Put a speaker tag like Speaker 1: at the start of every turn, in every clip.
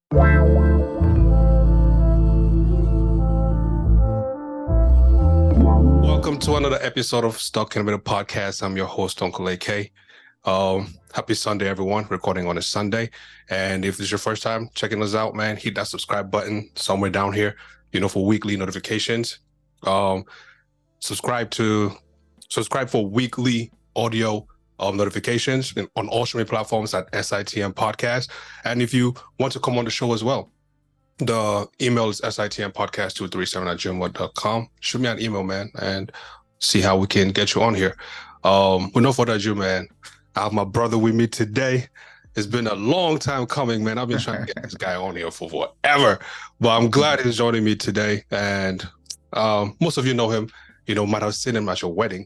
Speaker 1: Welcome to another episode of Stuck in the Middle podcast. I'm your host, Uncle AK. Happy Sunday, everyone. Recording on a Sunday. And if this is your first time checking us out, man, hit that subscribe button somewhere down here, for weekly notifications. Subscribe for weekly audio notifications on all streaming platforms at SITM Podcast. And if you want to come on the show as well, the email is sitmpodcast237@gmail.com. Shoot me an email, man, and see how we can get you on here. With no further ado, man, I have my brother with me today. It's been a long time coming, man. I've been trying to get this guy on here for forever, but I'm glad he's joining me today. And most of you know him. Might have seen him at your wedding,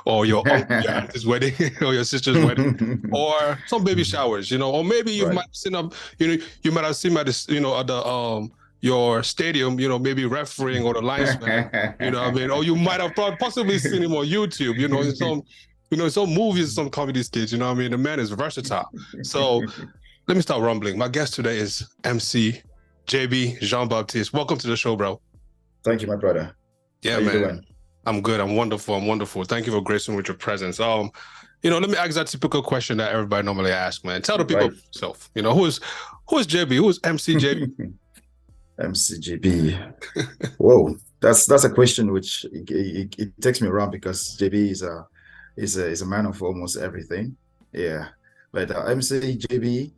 Speaker 1: or your aunt's wedding, or your sister's wedding, or some baby showers, or maybe you might have seen him, you might have seen him at this, at the your stadium, maybe refereeing or the linesman, or you might have possibly seen him on YouTube, in some movies, some comedy skits, the man is versatile. So let me start rumbling. My guest today is MC JB Jean-Baptiste. Welcome to the show, bro.
Speaker 2: Thank you, my brother.
Speaker 1: Yeah,
Speaker 2: How
Speaker 1: man.
Speaker 2: you doing?
Speaker 1: I'm good. I'm wonderful. Thank you for gracing with your presence. Let me ask that typical question that everybody normally asks, man. Tell the people yourself. Who is JB? Who is MC JB?
Speaker 2: MC JB. Whoa, that's a question which it takes me around because JB is a man of almost everything. Yeah, but MC JB,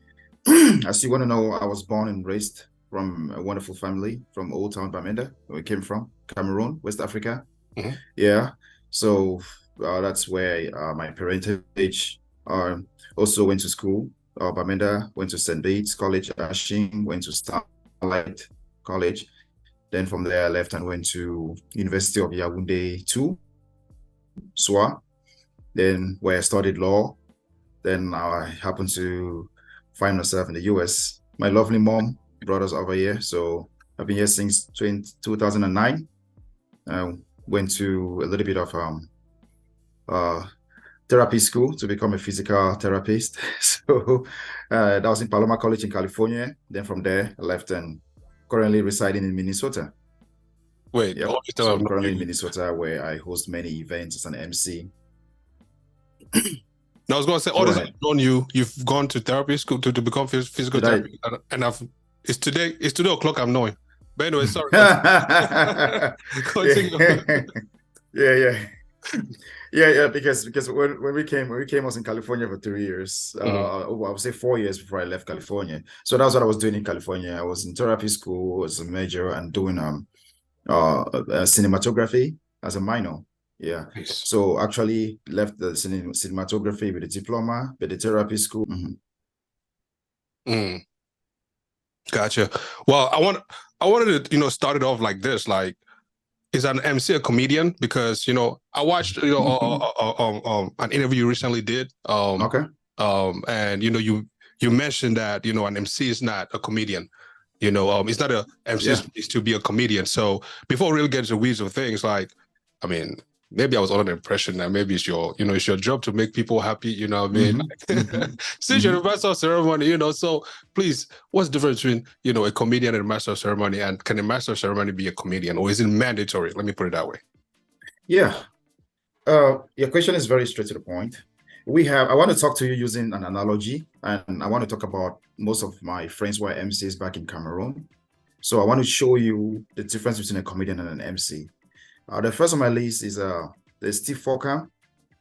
Speaker 2: as you want to know, I was born and raised from a wonderful family from Old Town Bamenda, where we came from, Cameroon, West Africa. Mm-hmm. Yeah, so that's where my parentage. Also went to school. Bamenda, went to St. Bates College, Ashing, went to Starlight College. Then from there I left and went to University of Yaoundé 2, SWA. Then where I studied law. Then I happened to find myself in the US. My lovely mom brought us over here, so I've been here since 2009. Went to a little bit of therapy school to become a physical therapist. So that was in Paloma College in California. Then from there, I left and currently residing in Minnesota.
Speaker 1: Wait,
Speaker 2: yep. So I'm currently in Minnesota, where I host many events as an MC.
Speaker 1: I was going to say, all this I've known you've gone to therapy school to become physical therapist, and it's today o'clock I'm knowing. But anyway, sorry.
Speaker 2: Yeah. Because when we came, I was in California for 3 years. I would say 4 years before I left California. So that's what I was doing in California. I was in therapy school as a major and doing cinematography as a minor. Yeah. Nice. So actually left the cinematography with a diploma, with the therapy school.
Speaker 1: Gotcha. Well, I wanted to, start it off like this. Like, is an MC a comedian? Because, I watched, an interview you recently did.
Speaker 2: Okay.
Speaker 1: And, you mentioned that, an MC is not a comedian. It's not a MC is to be a comedian. So before we really get into the weeds of things, maybe I was under the impression that maybe it's your job to make people happy, Since you're the master of ceremony, so please, what's the difference between, a comedian and a master of ceremony, and can a master of ceremony be a comedian, or is it mandatory? Let me put it that way.
Speaker 2: Yeah. Your question is very straight to the point. I want to talk to you using an analogy, and I want to talk about most of my friends who are MCs back in Cameroon. So I want to show you the difference between a comedian and an MC. The first on my list is Steve Fokker.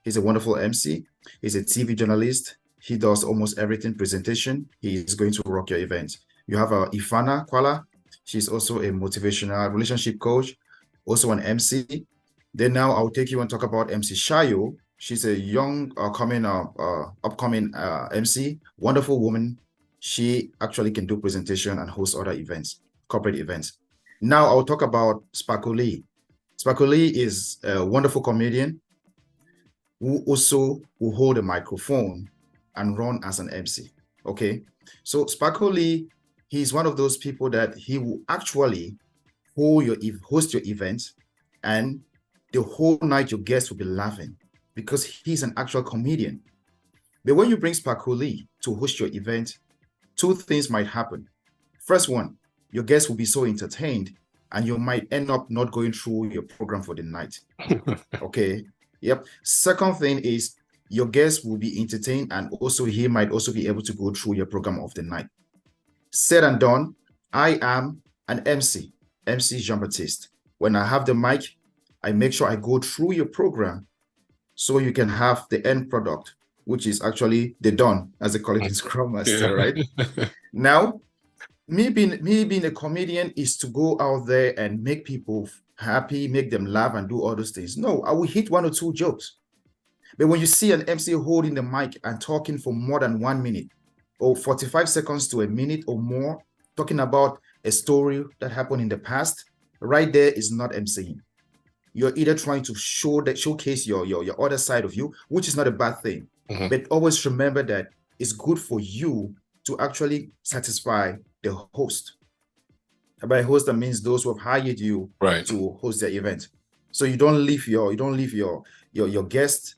Speaker 2: He's a wonderful MC. He's a TV journalist. He does almost everything presentation. He is going to rock your event. You have Ifana Kwala. She's also a motivational relationship coach, also an MC. Then now I'll take you and talk about MC Shayo. She's a young, upcoming MC, wonderful woman. She actually can do presentation and host other events, corporate events. Now I'll talk about Skillfully. Skillfully is a wonderful comedian who also will hold a microphone and run as an MC. Okay, so Skillfully, he's one of those people that he will actually host your event, and the whole night your guests will be laughing because he's an actual comedian. But when you bring Skillfully to host your event, two things might happen. First one, your guests will be so entertained and you might end up not going through your program for the night. Okay. Yep. Second thing is your guest will be entertained and also he might also be able to go through your program of the night. Said and done, I am an MC Jean-Baptiste. When I have the mic, I make sure I go through your program so you can have the end product, which is actually the done, as they call it in Scrum Master, right? Now, me being a comedian is to go out there and make people happy, make them laugh and do all those things. No, I will hit 1 or 2 jokes. But when you see an MC holding the mic and talking for more than 1 minute or 45 seconds to a minute or more, talking about a story that happened in the past, right there is not MCing. You're either trying to showcase your other side of you, which is not a bad thing. But always remember that it's good for you to actually satisfy the host. By host, that means those who have hired you to host the event. So you don't leave your guest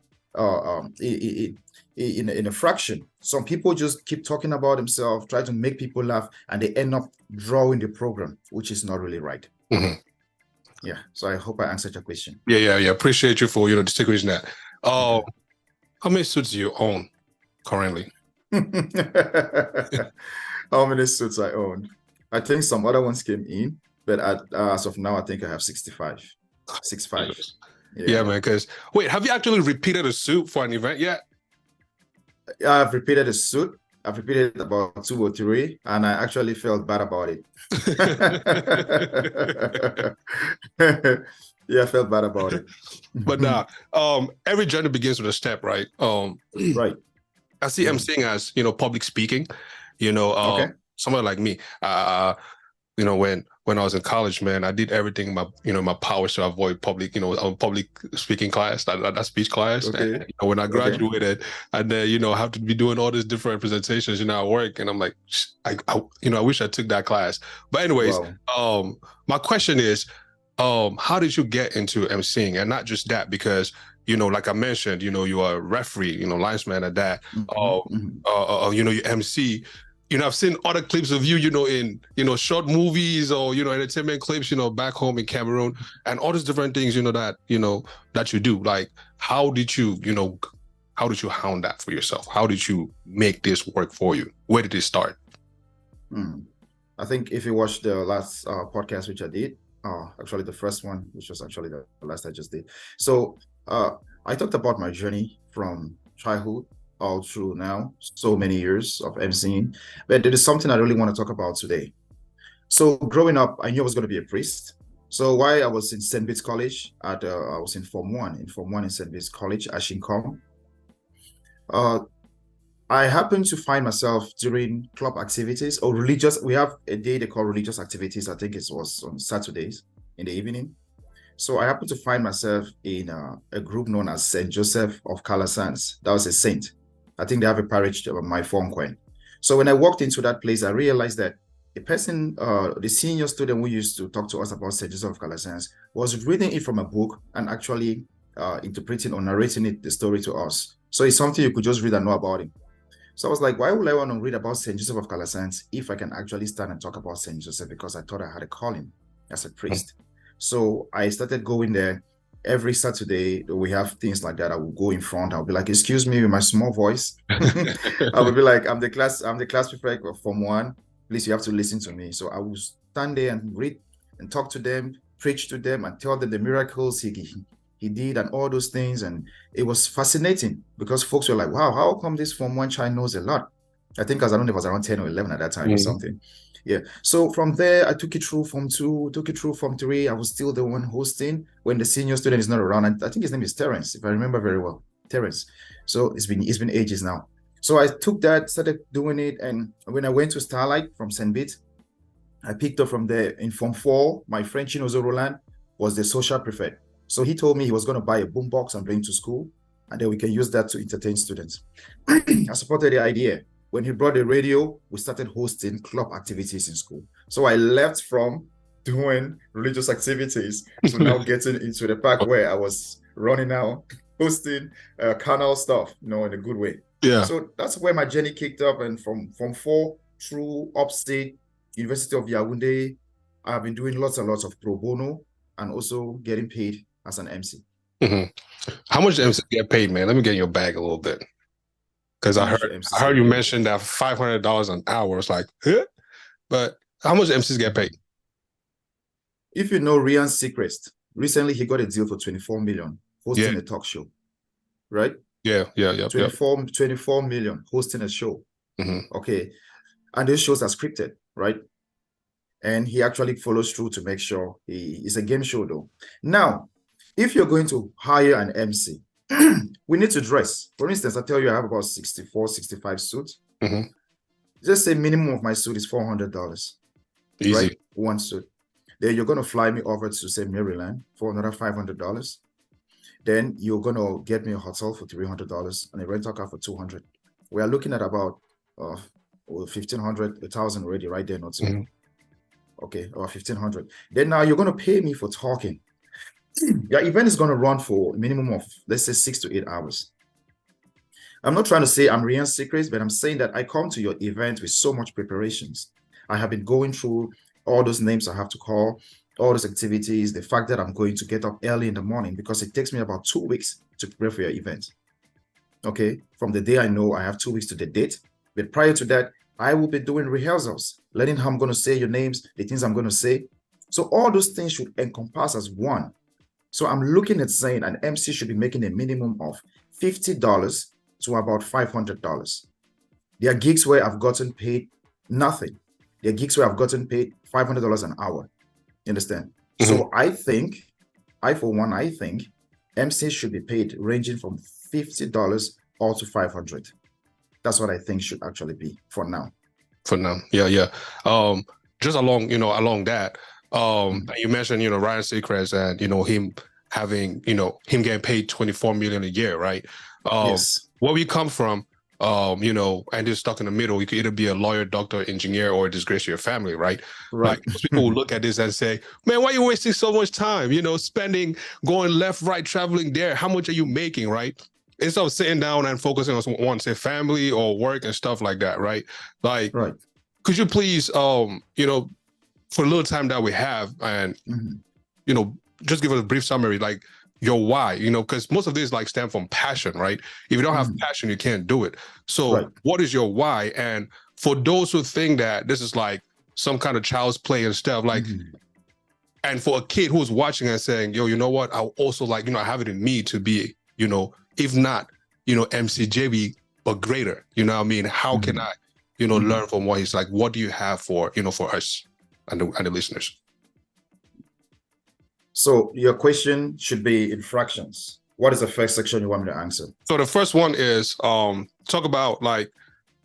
Speaker 2: in a fraction. Some people just keep talking about themselves, try to make people laugh, and they end up drawing the program, which is not really right. Yeah. So I hope I answered your question.
Speaker 1: Yeah. Appreciate you for distinguishing that. How many suits do you own currently?
Speaker 2: How many suits I own? I think some other ones came in, but as of now, I think I have 65. 65.
Speaker 1: Yeah, man. Because wait, have you actually repeated a suit for an event yet?
Speaker 2: I've repeated a suit. I've repeated about 2 or 3, and I actually felt bad about it. Yeah, I felt bad about it.
Speaker 1: But every journey begins with a step, right?
Speaker 2: Right.
Speaker 1: I see emceeing as public speaking. Someone like me. When I was in college, man, I did everything my powers to avoid public, public speaking class, that speech class.
Speaker 2: Okay.
Speaker 1: And, when I graduated, and then have to be doing all these different presentations, at work, and I'm like, I wish I took that class. But anyways, my question is, how did you get into emceeing? And not just that, because like I mentioned, you are a referee, linesman at that. You MC. I've seen other clips of you, in, short movies or, entertainment clips, back home in Cameroon, and all these different things, that you do. Like, how did you hound that for yourself? How did you make this work for you? Where did it start?
Speaker 2: I think if you watched the last podcast, which I did, actually the first one, which was actually the last I just did. So I talked about my journey from childhood all through now, so many years of emceeing, but there is something I really want to talk about today. So growing up, I knew I was going to be a priest. So while I was in St. Bede's College, I was in Form 1 in St. Bede's College, Ashinkom. I happened to find myself during club activities or religious. We have a day they call religious activities. I think it was on Saturdays in the evening. So I happened to find myself in a group known as St. Joseph of Calasanz. That was a saint. I think they have a parish of my Fonquen. So when I walked into that place, I realized that a person, the senior student who used to talk to us about St. Joseph of Calasanz, was reading it from a book and actually interpreting or narrating the story to us. So it's something you could just read and know about it. So I was like, why would I want to read about St. Joseph of Calasanz if I can actually stand and talk about St. Joseph? Because I thought I had a calling as a priest. So I started going there. Every Saturday, we have things like that. I will go in front. I'll be like, excuse me, with my small voice. I will be like, I'm the class prefect of Form 1. Please, you have to listen to me. So I will stand there and read and talk to them, preach to them, and tell them the miracles he did and all those things. And it was fascinating because folks were like, wow, how come this Form 1 child knows a lot? I think, because I don't know, it was around 10 or 11 at that time or something. Yeah. So from there, I took it through Form 2, took it through Form 3. I was still the one hosting when the senior student is not around. And I think his name is Terence, if I remember very well. Terence. So it's been ages now. So I took that, started doing it. And when I went to Starlight from St. Bede, I picked up from there. In Form 4, my friend Chinozo Roland was the social prefect. So he told me he was going to buy a boombox and bring to school, and then we can use that to entertain students. I supported the idea. When he brought the radio, we started hosting club activities in school. So I left from doing religious activities to now getting into the park where I was running out, hosting carnal stuff, in a good way.
Speaker 1: Yeah.
Speaker 2: So that's where my journey kicked up. And from Form 4 through upstate, University of Yaoundé. I've been doing lots and lots of pro bono and also getting paid as an MC.
Speaker 1: How much does
Speaker 2: Yes.
Speaker 1: MC get paid, man? Let me get in your bag a little bit. Because
Speaker 2: How
Speaker 1: I
Speaker 2: much
Speaker 1: heard
Speaker 2: do MCs
Speaker 1: I heard
Speaker 2: get
Speaker 1: you
Speaker 2: paid?
Speaker 1: mention that $500 an hour. It's like, huh? But how much MCs get paid?
Speaker 2: If you know Ryan's secrets, recently he got a deal for 24 million
Speaker 1: Yeah,
Speaker 2: hosting a talk show, right?
Speaker 1: yeah, yep.
Speaker 2: 24 million hosting a show. Okay. And those shows are scripted, right? And he actually follows through to make sure it's a game show though. Now, if you're going to hire an MC, we need to dress. For instance, I tell you I have about 64, 65 suits. Just say minimum of my suit is $400,
Speaker 1: Easy.
Speaker 2: right? One suit. Then you're going to fly me over to, say, Maryland for another $500. Then you're going to get me a hotel for $300 and a rental car for $200. We are looking at about 1,500, 1,000 already right there, not so. Okay, or 1,500. Then now you're going to pay me for talking. Your event is going to run for a minimum of, let's say, 6 to 8 hours. I'm not trying to say I'm Ryan's secrets, but I'm saying that I come to your event with so much preparations. I have been going through all those names I have to call, all those activities, the fact that I'm going to get up early in the morning because it takes me about 2 weeks to prepare for your event. Okay, from the day I know I have 2 weeks to the date, but prior to that, I will be doing rehearsals, learning how I'm going to say your names, the things I'm going to say. So all those things should encompass as one. So I'm looking at saying an MC should be making a minimum of $50 to about $500. There are gigs where I've gotten paid nothing. There are gigs where I've gotten paid $500 an hour. You understand? So I think MCs should be paid ranging from $50 all to $500. That's what I think should actually be for now.
Speaker 1: For now, yeah. Just along that, you mentioned Ryan Seacrest and him having him getting paid 24 million a year, right?
Speaker 2: Yes.
Speaker 1: Where we come from, and just stuck in the middle, you could either be a lawyer, doctor, engineer, or disgrace your family, right?
Speaker 2: Right.
Speaker 1: Like most people will look at this and say, man, why are you wasting so much time? Spending, going left, right, traveling there. How much are you making, right? Instead of sitting down and focusing on one, say family or work and stuff like that, right? Like,
Speaker 2: right.
Speaker 1: Could you please, for the little time that we have, and just give us a brief summary, like your why, because most of this like stem from passion, right? If you don't have passion, you can't do it. So what is your why? And for those who think that this is like some kind of child's play and stuff, like, and for a kid who's watching and saying, yo, you know what? I also like, I have it in me to be, if not, MCJB, but greater, you know what I mean? How can I, learn from what he's like? What do you have for, for us and the listeners?
Speaker 2: So your question should be in fractions. What is the first section you want me to answer?
Speaker 1: So the first one is talk about like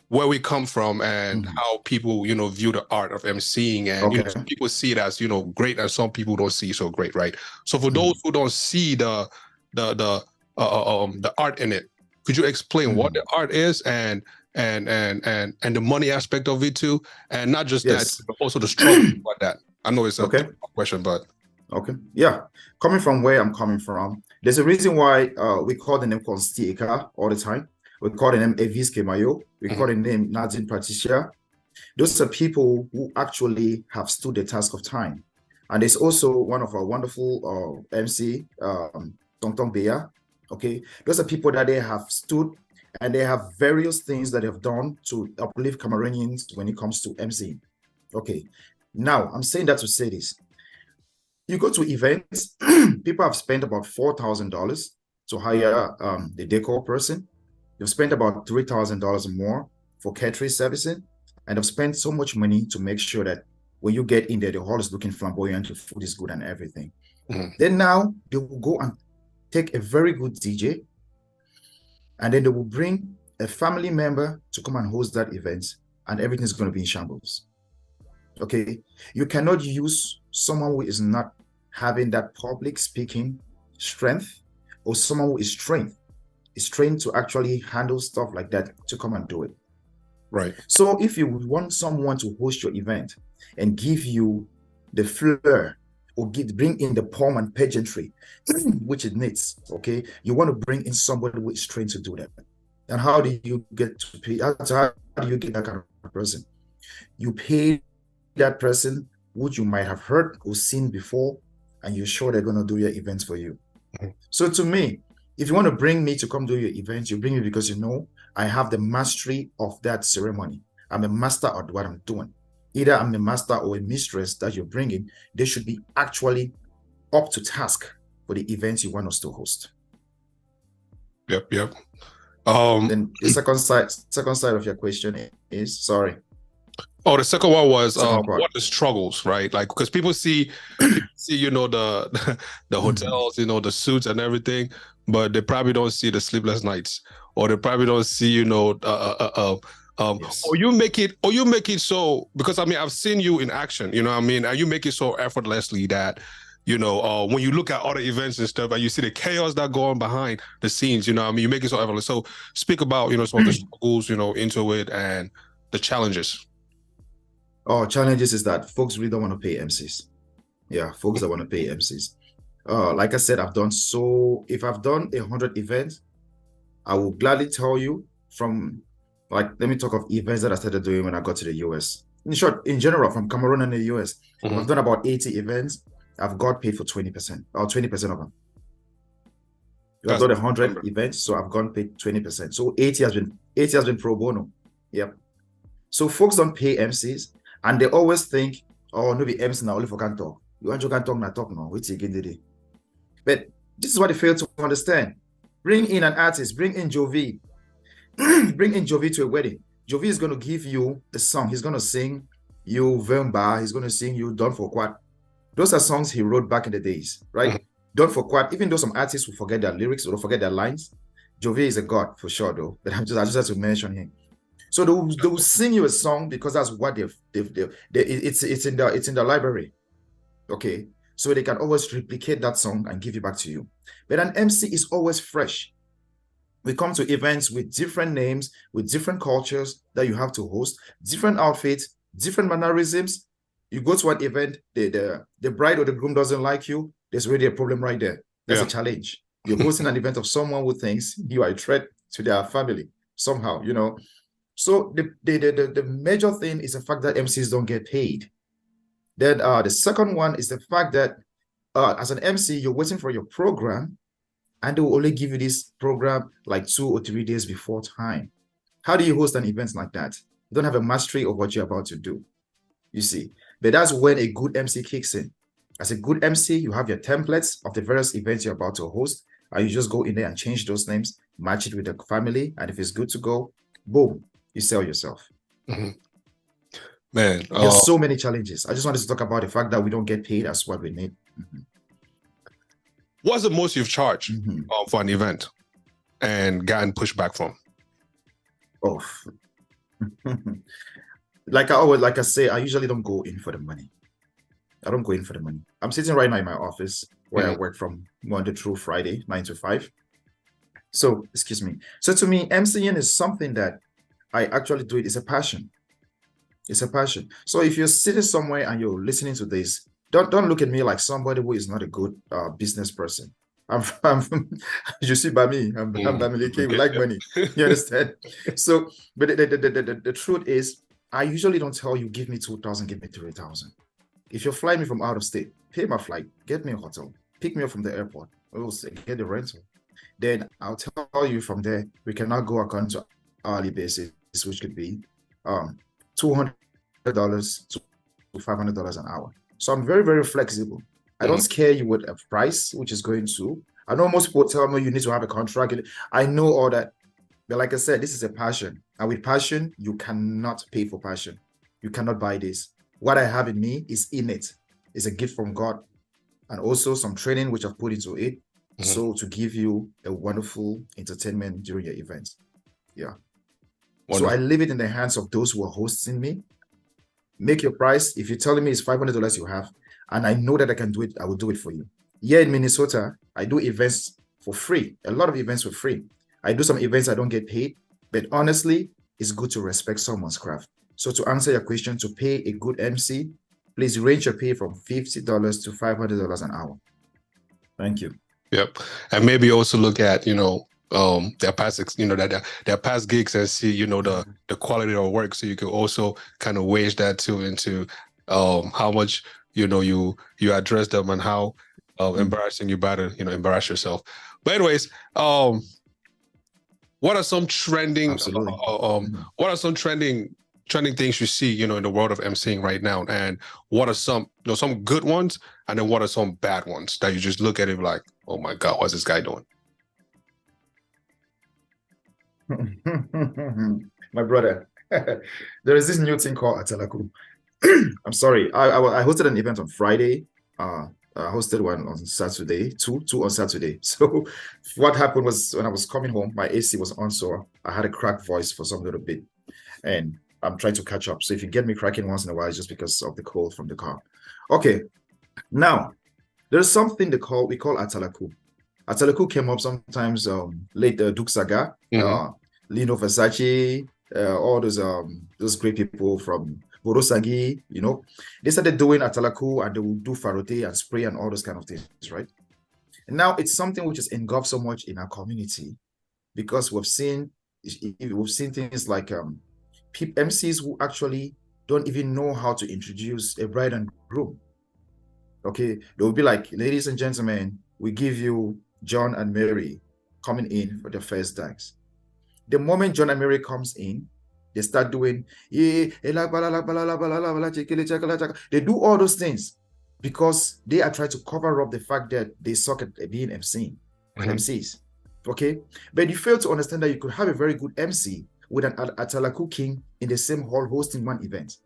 Speaker 1: where we come from and how people, view the art of emceeing, and some people see it as, great, and some people don't see it so great, right? So for those who don't see the art in it, could you explain what the art is and the money aspect of it too, and not just that, but also the struggle like that? I know it's a question, but
Speaker 2: yeah, coming from where I'm coming from, there's a reason why we call the name Constieka all the time. We call the name Evis Kemayo. We call the name Nadine Patricia. Those are people who actually have stood the task of time. And there's also one of our wonderful MC, Tong Tong Bea. Okay, those are people that they have stood and they have various things that they have done to uplift Cameroonians when it comes to MC. Okay, now I'm saying that to say this. You go to events, people have spent about $4,000 to hire the decor person. They've spent about $3,000 more for catering services, and they've spent so much money to make sure that when you get in there, the hall is looking flamboyant, the food is good and everything. Then now they will go and take a very good DJ, and then they will bring a family member to come and host that event, and everything's going to be in shambles. Okay, you cannot use someone who is not having that public speaking strength, or someone who is trained to actually handle stuff like that to come and do it.
Speaker 1: Right.
Speaker 2: So if you want someone to host your event and give you the flair or bring in the pomp and pageantry, which it needs, okay, you want to bring in somebody who is trained to do that. And how do you get to pay? How do you get that kind of person? You pay that person which you might have heard or seen before, and you're sure they're going to do your events for you. So to me, if you want to bring me to come do your events, you bring me because you know I have the mastery of that ceremony. I'm a master of what I'm doing. Either I'm a master or a mistress that you're bringing. They should be actually up to task for the events you want us to host.
Speaker 1: Yep.
Speaker 2: Then the second side of your question is, sorry.
Speaker 1: Oh, the second one was what the struggles, right? Like, because people see, the the hotels, the suits and everything, but they probably don't see the sleepless nights, or they probably don't see,
Speaker 2: Yes.
Speaker 1: or you make it so, because I mean, I've seen you in action, you know what I mean? And you make it so effortlessly that, when you look at other events and stuff and you see the chaos that go on behind the scenes, you know what I mean? You make it so effortless. So speak about, some of the struggles, into it and the challenges.
Speaker 2: Oh, challenges is that folks really don't want to pay MCs. Yeah, folks that want to pay MCs. Like I said, if I've done 100 events, I will gladly tell you let me talk of events that I started doing when I got to the US. In short, in general, from Cameroon and the US, I've done about 80 events. I've got paid for 20%, or 20% of them. I've done 100 events, so I've gone paid 20%. So 80 has been pro bono. Yep. So folks don't pay MCs, and they always think, oh, no, be MC now only for can talk. You want to can talk, not talk now. Wait again today. But this is what they fail to understand. Bring in an artist, bring in Jovi. Bring in Jovi to a wedding. Jovi is going to give you a song. He's going to sing you Vemba. He's going to sing you Done for Quad. Those are songs he wrote back in the days, right? Done for Quad. Even though some artists will forget their lyrics or forget their lines, Jovi is a god for sure, though. But I just have to mention him. So they will sing you a song because that's what it's in the library. Okay. So they can always replicate that song and give it back to you. But an MC is always fresh. We come to events with different names, with different cultures that you have to host, different outfits, different mannerisms. You go to an event, the bride or the groom doesn't like you, there's already a problem right there. That's a challenge. You're hosting an event of someone who thinks you are a threat to their family somehow, So the major thing is the fact that MCs don't get paid. Then the second one is the fact that as an MC, you're waiting for your program, and they will only give you this program like 2 or 3 days before time. How do you host an event like that? You don't have a mastery of what you're about to do, you see. But that's when a good MC kicks in. As a good MC, you have your templates of the various events you're about to host, and you just go in there and change those names, match it with the family, and if it's good to go, boom, you sell yourself.
Speaker 1: Man,
Speaker 2: there's so many challenges. I just wanted to talk about the fact that we don't get paid as what we need.
Speaker 1: What's the most you've charged for an event and gotten pushback from?
Speaker 2: Oh, like I say, I usually don't go in for the money. I don't go in for the money. I'm sitting right now in my office where I work from Monday through Friday, 9 to 5. So, excuse me. So to me, MCing is something that I actually do. It's a passion. It's a passion. So if you're sitting somewhere and you're listening to this, don't look at me like somebody who is not a good business person. You see by me, I'm Bamile K, we like money. You understand? So, but the truth is, I usually don't tell you, give me 2,000, give me 3,000. If you're flying me from out of state, pay my flight, get me a hotel, pick me up from the airport, we'll get the rental. Then I'll tell you from there, we can now go according to hourly basis, which could be $200 to $500 an hour. So I'm very, very flexible. I don't scare you with a price, which is going to. I know most people tell me you need to have a contract. I know all that. But like I said, this is a passion. And with passion, you cannot pay for passion. You cannot buy this. What I have in me is innate. It's a gift from God. And also some training which I've put into it. So to give you a wonderful entertainment during your events. Yeah. Wonderful. So I leave it in the hands of those who are hosting me. Make your price. If you're telling me it's $500 you have, and I know that I can do it, I will do it for you. Here in Minnesota, I do events for free. A lot of events for free. I do some events I don't get paid, but honestly, it's good to respect someone's craft. So to answer your question, to pay a good MC, please range your pay from $50 to $500 an hour. Thank you.
Speaker 1: Yep. And maybe also look at, their past, their past gigs and see, the quality of work. So you can also kind of wage that too into how much you address them, and how embarrassing you better embarrass yourself. But anyways, what are some trending
Speaker 2: Absolutely.
Speaker 1: what are some trending things you see in the world of emceeing right now, and what are some good ones, and then what are some bad ones that you just look at it like, oh my god, what's this guy doing?
Speaker 2: My brother, there is this new thing called Atalaku. I'm sorry. I hosted an event on Friday. I hosted one on Saturday, two on Saturday. So what happened was, when I was coming home, my AC was on, so I had a cracked voice for some little bit, and I'm trying to catch up. So if you get me cracking once in a while, it's just because of the cold from the car. Okay, now there's something we call Atalaku. Atalaku came up sometimes late Duke Saga, Lino Versace, all those great people from Borosagi, they started doing Atalaku, and they would do farote and spray and all those kind of things, right? And now it's something which is engulfed so much in our community, because we've seen things like MCs who actually don't even know how to introduce a bride and groom. Okay, they will be like, ladies and gentlemen, we give you John and Mary coming in for the first dance. The moment John and Mary comes in, they start doing, they do all those things because they are trying to cover up the fact that they suck at being MCs. Okay, but you fail to understand that you could have a very good MC with an Atalaku king in the same hall hosting one event.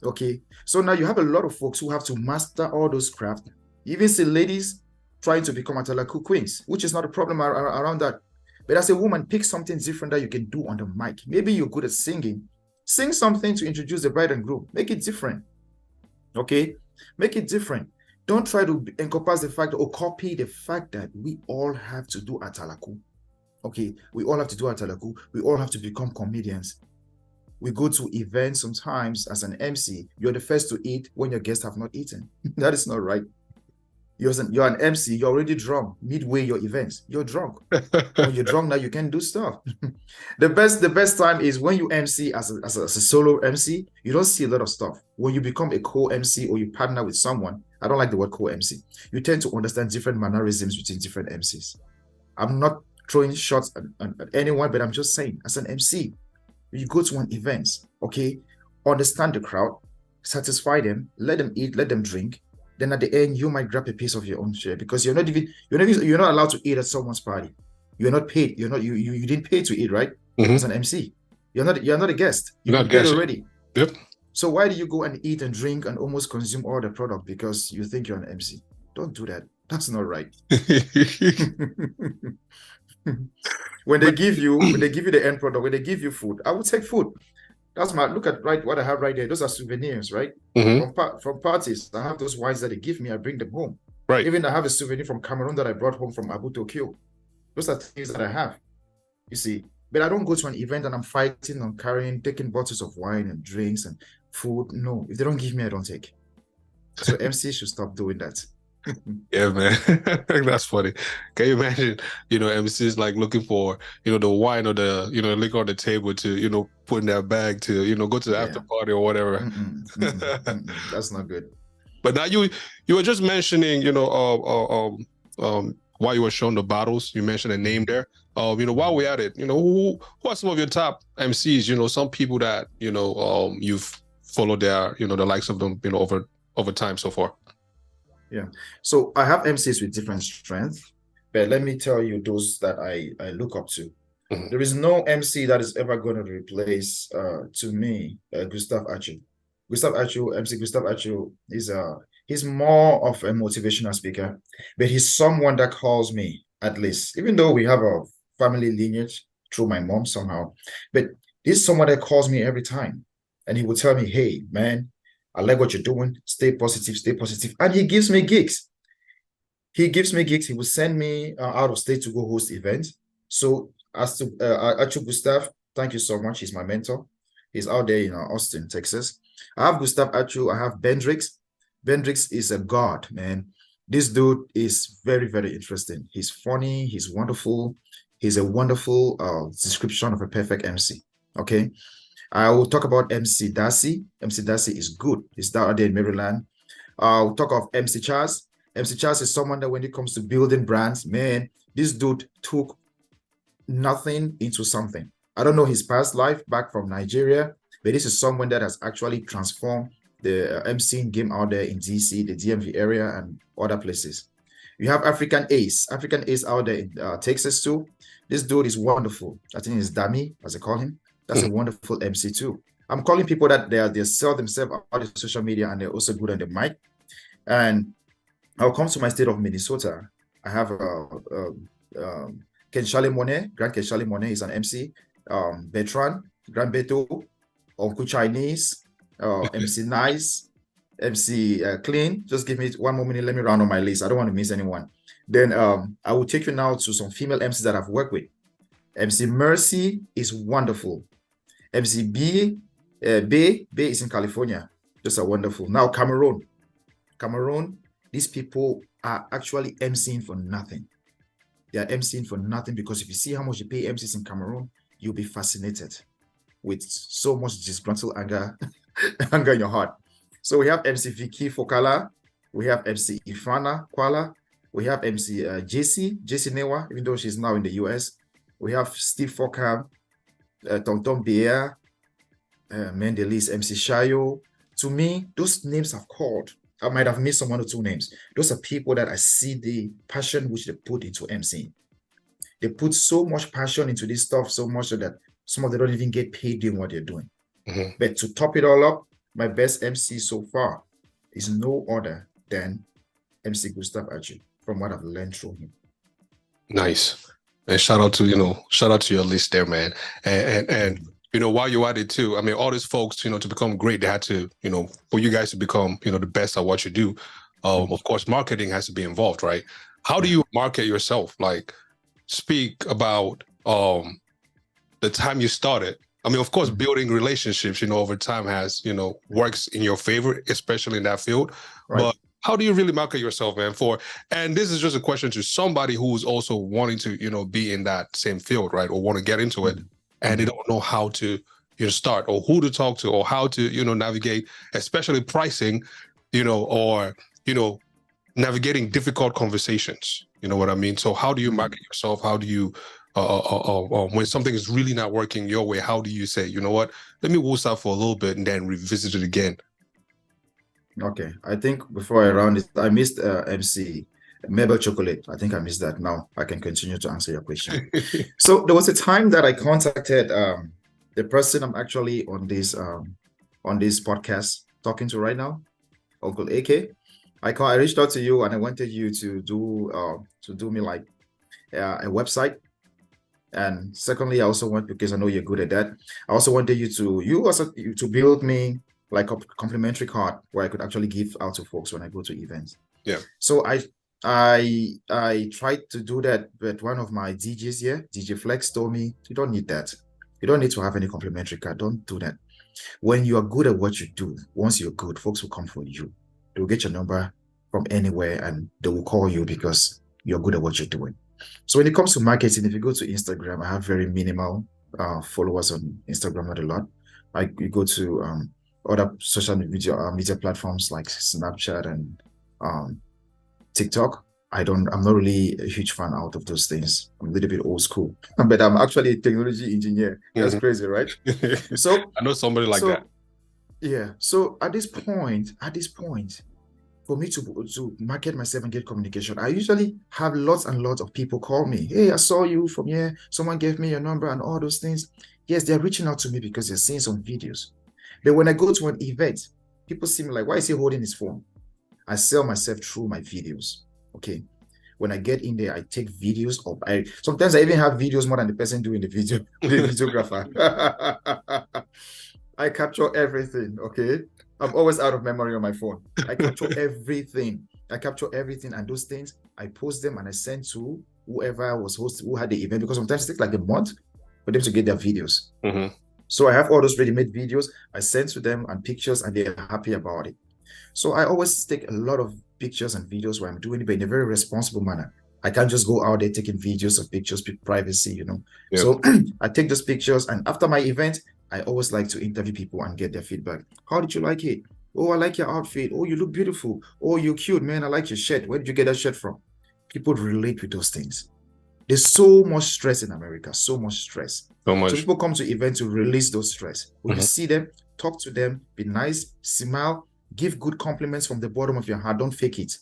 Speaker 2: Okay, so now you have a lot of folks who have to master all those crafts. You even see ladies trying to become Atalaku queens, which is not a problem around that. But as a woman, pick something different that you can do on the mic. Maybe you're good at singing. Sing something to introduce the bride and groom. Make it different. Okay, make it different. Don't try to encompass the fact or copy the fact that we all have to do Atalaku. Okay, we all have to do Atalaku. We all have to become comedians. We go to events sometimes as an MC. You're the first to eat when your guests have not eaten. That is not right. You're an MC. You're already drunk. Midway your events, you're drunk. When you're drunk now, you can do stuff. The best time is when you MC as a solo MC. You don't see a lot of stuff. When you become a co-MC or you partner with someone, I don't like the word co-MC. You tend to understand different mannerisms between different MCs. I'm not throwing shots at anyone, but I'm just saying, as an MC, you go to an event, okay, understand the crowd, satisfy them, let them eat, let them drink. Then at the end, you might grab a piece of your own share, because you're not allowed to eat at someone's party. You're not paid. You didn't pay to eat, right? As an MC, you're not a guest. You're not paid already.
Speaker 1: Yep.
Speaker 2: So why do you go and eat and drink and almost consume all the product because you think you're an MC? Don't do that. That's not right. When they give you the end product, when they give you food, I will take food. That's look at what I have right there. Those are souvenirs, right? From parties. I have those wines that they give me. I bring them home.
Speaker 1: Right.
Speaker 2: Even I have a souvenir from Cameroon that I brought home from Abu Tokyo. Those are things that I have. You see, but I don't go to an event and I'm fighting on taking bottles of wine and drinks and food. No, if they don't give me, I don't take. So MC should stop doing that.
Speaker 1: Yeah, man. That's funny. Can you imagine, MCs like looking for, the wine or the, liquor on the table to, put in their bag to, go to the after party or whatever.
Speaker 2: That's not good.
Speaker 1: But now you were just mentioning, while you were showing the bottles, you mentioned a name there. While we're at it, who are some of your top MCs? Some people that, you've followed their, the likes of them, over time so far.
Speaker 2: Yeah. So I have MCs with different strengths, but let me tell you those that I look up to. There is no MC that is ever going to replace, to me, Gustav Achu. MC Gustav Achu he's more of a motivational speaker, but he's someone that calls me, at least, even though we have a family lineage through my mom somehow, but he's someone that calls me every time, and he will tell me, hey, man, I like what you're doing. Stay positive, stay positive. And he gives me gigs. He will send me out of state to go host events. So as to Achu Gustav, thank you so much. He's my mentor. He's out there in Austin, Texas. I have Gustav Achu. I have Bendrix. Bendrix is a god, man. This dude is very, very interesting. He's funny. He's wonderful. He's a wonderful description of a perfect MC. Okay. I will talk about MC Darcy. MC Darcy is good. He's down there in Maryland. We'll talk of MC Charles. MC Charles is someone that when it comes to building brands, man, this dude took nothing into something. I don't know his past life back from Nigeria, but this is someone that has actually transformed the MCing game out there in DC, the DMV area, and other places. You have African Ace out there in Texas too. This dude is wonderful. I think it's Dami, as I call him. That's a wonderful MC too. I'm calling people that they sell themselves out on social media and they're also good on the mic. And I'll come to my state of Minnesota. I have Kenshale Monet, Grand Kenshale Monet is an MC. Bertrand, Grand Beto, Uncle Chinese, MC Nice, MC Clean. Just give me 1 more minute. Let me round on my list. I don't want to miss anyone. Then I will take you now to some female MCs that I've worked with. MC Mercy is wonderful. MC B, Bay is in California. Just a wonderful. Now Cameroon, these people are actually MCing for nothing. They are MCing for nothing because if you see how much you pay MCs in Cameroon, you'll be fascinated with so much disgruntled anger, anger in your heart. So we have MC Vicky Fokala, we have MC Ifana Kwala, we have MC JC Newa, even though she's now in the US. We have Steve Fokam, Tonton Bia, Mendelis, MC Shayo. To me, those names I've called, I might have missed some 1 or 2 names. Those are people that I see the passion which they put into MCing. They put so much passion into this stuff, so much so that some of them don't even get paid doing what they're doing. But to top it all up, my best MC so far is no other than MC Gustav Achi, from what I've learned through him.
Speaker 1: Nice. And shout out to your list there, man. And while you're at it too, I mean, all these folks, to become great, they had to, for you guys to become, the best at what you do. Of course, marketing has to be involved, right? How do you market yourself? Like, speak about the time you started. I mean, of course, building relationships, over time has, works in your favor, especially in that field. Right. But how do you really market yourself, man? And this is just a question to somebody who's also wanting to, be in that same field, right? Or want to get into it. And they don't know how to start or who to talk to or how to, navigate, especially pricing, or, navigating difficult conversations. You know what I mean? So how do you market yourself? How do you, when something is really not working your way, how do you say, you know what, let me woos out for a little bit and then revisit it again?
Speaker 2: Okay. I think before I round it, I missed MC Mabel Chocolate. I think I missed that. Now I can continue to answer your question. So there was a time that I contacted the person I'm actually on this podcast talking to right now, Uncle AK. I reached out to you and I wanted you to do me like a website. And secondly, I also want, because I know you're good at that, I also wanted you to build me like a complimentary card where I could actually give out to folks when I go to events. Yeah. So I tried to do that, but one of my DJs here, DJ Flex, told me, you don't need that. You don't need to have any complimentary card. Don't do that. When you are good at what you do, once you're good, folks will come for you. They'll get your number from anywhere and they will call you because you're good at what you're doing. So when it comes to marketing, if you go to Instagram, I have very minimal followers on Instagram, not a lot. You go to other social media platforms like Snapchat and TikTok. I'm not really a huge fan out of those things. I'm a little bit old school, but I'm actually a technology engineer. That's crazy, right? So
Speaker 1: I know somebody like that.
Speaker 2: Yeah. So at this point, for me to market myself and get communication, I usually have lots and lots of people call me. Hey, I saw you from here. Someone gave me your number and all those things. Yes, they're reaching out to me because they're seeing some videos. But when I go to an event, people see me like, why is he holding his phone? I sell myself through my videos. Okay. When I get in there, I take videos of, sometimes I even have videos more than the person doing the video, the videographer. I capture everything. Okay. I'm always out of memory on my phone. I capture everything. And those things, I post them and I send to whoever was hosting, who had the event, because sometimes it takes like a month for them to get their videos. So I have all those ready-made videos. I send to them and pictures and they're happy about it. So I always take a lot of pictures and videos where I'm doing it, but in a very responsible manner. I can't just go out there taking videos of pictures, privacy, Yep. So I take those pictures and after my event, I always like to interview people and get their feedback. How did you like it? Oh, I like your outfit. Oh, you look beautiful. Oh, you're cute, man. I like your shirt. Where did you get that shirt from? People relate with those things. There's so much stress in America, so much stress.
Speaker 1: So much.
Speaker 2: So people come to events to release those stress. When you
Speaker 1: Mhm.
Speaker 2: see them, talk to them, be nice, smile, give good compliments from the bottom of your heart. Don't fake it.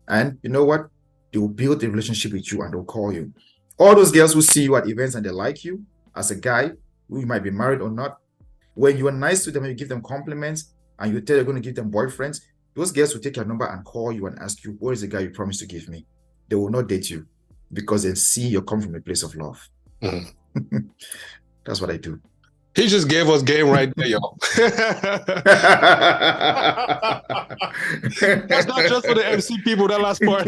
Speaker 2: And you know what? They will build a relationship with you and they'll call you. All those girls who see you at events and they like you as a guy, who you might be married or not, when you are nice to them and you give them compliments and you tell you're going to give them boyfriends, those girls will take your number and call you and ask you, where is the guy you promised to give me? They will not date you because they see you come from a place of love.
Speaker 1: Mhm.
Speaker 2: That's what I do.
Speaker 1: He just gave us game right there, y'all. That's not just for the MC people, that last part.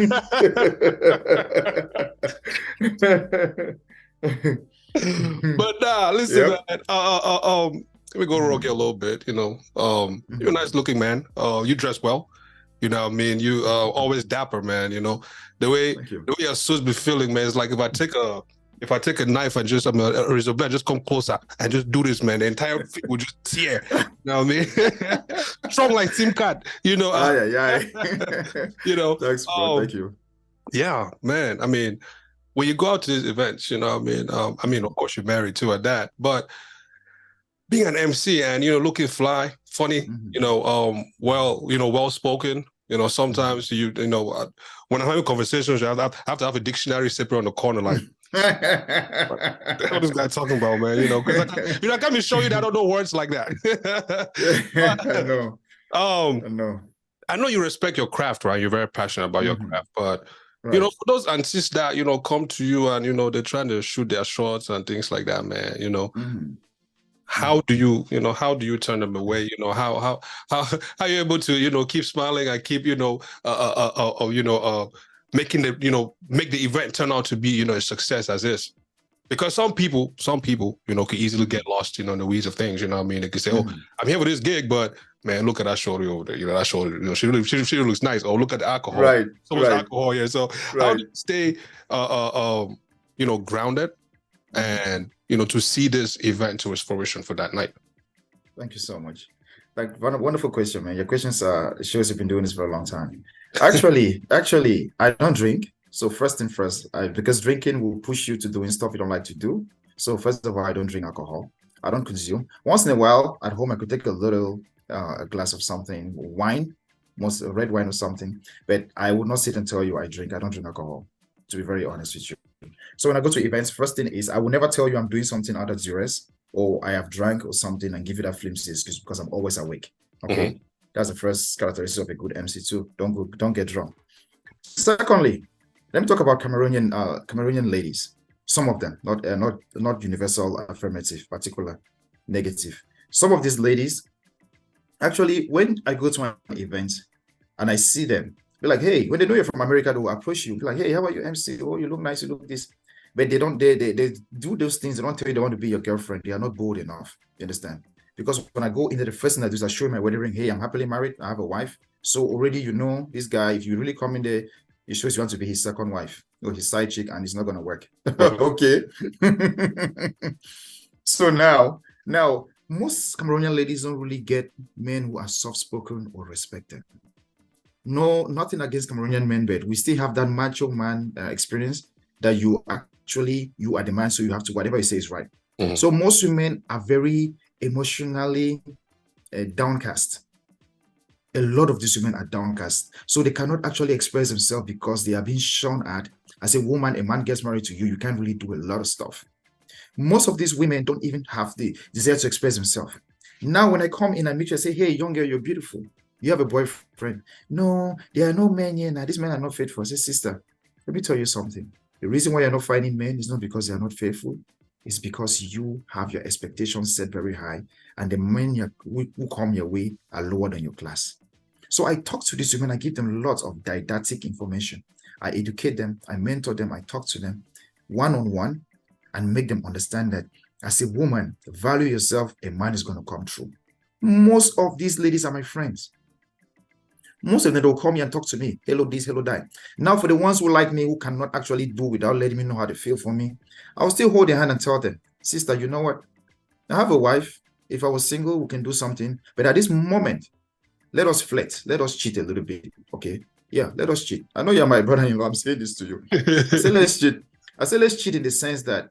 Speaker 1: But nah, listen,
Speaker 2: Yep.
Speaker 1: man. Let me go rogue a little bit. You're a nice looking man. You dress well. You know what I mean? You always dapper, man. The way
Speaker 2: Thank you.
Speaker 1: your suits be feeling, man, it's like if I take a knife and just a razor blade, just come closer and just do this, man. The entire thing will just tear. You know what I mean? Strong like SIM card,
Speaker 2: Thanks, bro. Thank you.
Speaker 1: Yeah, man. I mean, when you go out to these events, you know what I mean? Of course you're married too at that, but being an MC and looking fly, funny, well spoken. Sometimes when I'm having conversations, I have to have a dictionary separate on the corner, like what the hell this guy talking about, man? Because I can't be showing you that I don't know words like that.
Speaker 2: I know. I know.
Speaker 1: I know you respect your craft, right? You're very passionate about your craft, but
Speaker 2: Right.
Speaker 1: for those aunties that come to you and they're trying to shoot their shots and things like that, man. How do you turn them away? How are you able to keep smiling and keep making make the event turn out to be a success as is? Because some people could easily get lost in the weeds of things. You know what I mean? They could say, "Oh, I'm here for this gig, but man, look at that shorty over there. That shorty, she really looks nice. Oh, look at the alcohol.
Speaker 2: Right.
Speaker 1: So much alcohol here." So how do you stay grounded and to see this event to its fruition for that night?
Speaker 2: Thank you so much. Like, wonderful question, man. Your questions shows you've been doing this for a long time. Actually, I don't drink. So first thing first, because drinking will push you to doing stuff you don't like to do. So first of all, I don't drink alcohol. I don't consume. Once in a while, at home, I could take a glass of something, wine, most red wine or something. But I would not sit and tell you I drink. I don't drink alcohol, to be very honest with you. So when I go to events, first thing is I will never tell you I'm doing something out of duress or I have drank or something and give you that flimsy excuse because I'm always awake. Okay, that's the first characteristic of a good MC too. Don't get drunk. Secondly, let me talk about Cameroonian ladies. Some of them, not universal affirmative, particular negative. Some of these ladies, actually, when I go to an event and I see them, be like, hey, when they know you're from America, they will approach you. Be like, hey, how are you, MC? Oh, you look nice, you look this. But they do those things. They don't tell you they want to be your girlfriend. They are not bold enough. You understand? Because when I go into the first thing I do is I show my wedding ring. Hey, I'm happily married. I have a wife. So already this guy, if you really come in there, it shows you want to be his second wife or his side chick, and it's not going to work. Okay. So now, most Cameroonian ladies don't really get men who are soft-spoken or respected. No, nothing against Cameroonian men, but we still have that macho man experience that you are the man, so you have to, whatever you say is right. So most women are very emotionally downcast. A lot of these women are downcast. So they cannot actually express themselves because they are being shown at, as a woman, a man gets married to you, you can't really do a lot of stuff. Most of these women don't even have the desire to express themselves. Now, when I come in and meet you, I say, hey, young girl, you're beautiful. You have a boyfriend. No, there are no men here now. These men are not faithful. I say, sister, let me tell you something. The reason why you're not finding men is not because they are not faithful. It's because you have your expectations set very high, and the men who come your way are lower than your class. So I talk to these women. I give them lots of didactic information. I educate them. I mentor them. I talk to them one-on-one and make them understand that as a woman, value yourself, a man is going to come through. Most of these ladies are my friends. Most of them will call me and talk to me. Hello this, hello that. Now, for the ones who like me, who cannot actually do without letting me know how they feel for me, I'll still hold their hand and tell them, sister, you know what? I have a wife. If I was single, we can do something. But at this moment, let us flirt. Let us cheat a little bit. Okay. Yeah, let us cheat. I know you're my brother-in-law. I'm saying this to you. I say let's cheat. I say let's cheat in the sense that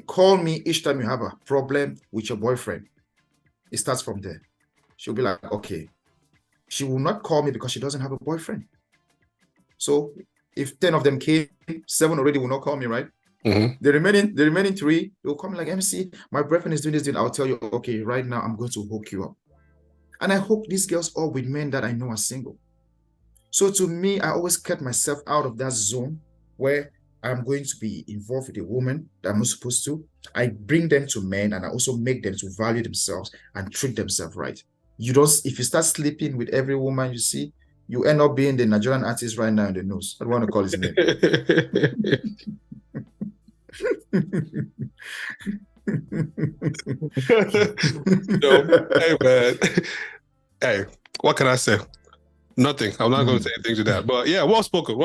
Speaker 2: call me each time you have a problem with your boyfriend. It starts from there. She'll be like, okay. She will not call me because she doesn't have a boyfriend. So if 10 of them came, 7 already will not call me, right?
Speaker 1: Mm-hmm.
Speaker 2: The remaining 3, they will come like, MC, my boyfriend is doing this. I'll tell you, okay, right now I'm going to hook you up. And I hook these girls up with men that I know are single. So to me, I always kept myself out of that zone where I'm going to be involved with a woman that I'm not supposed to. I bring them to men and I also make them to value themselves and treat themselves right. If you start sleeping with every woman you see, you end up being the Nigerian artist right now in the news. I don't want to call his name.
Speaker 1: Hey man, hey, what can I say? Nothing. I'm not going to say anything to that. But yeah, well spoken.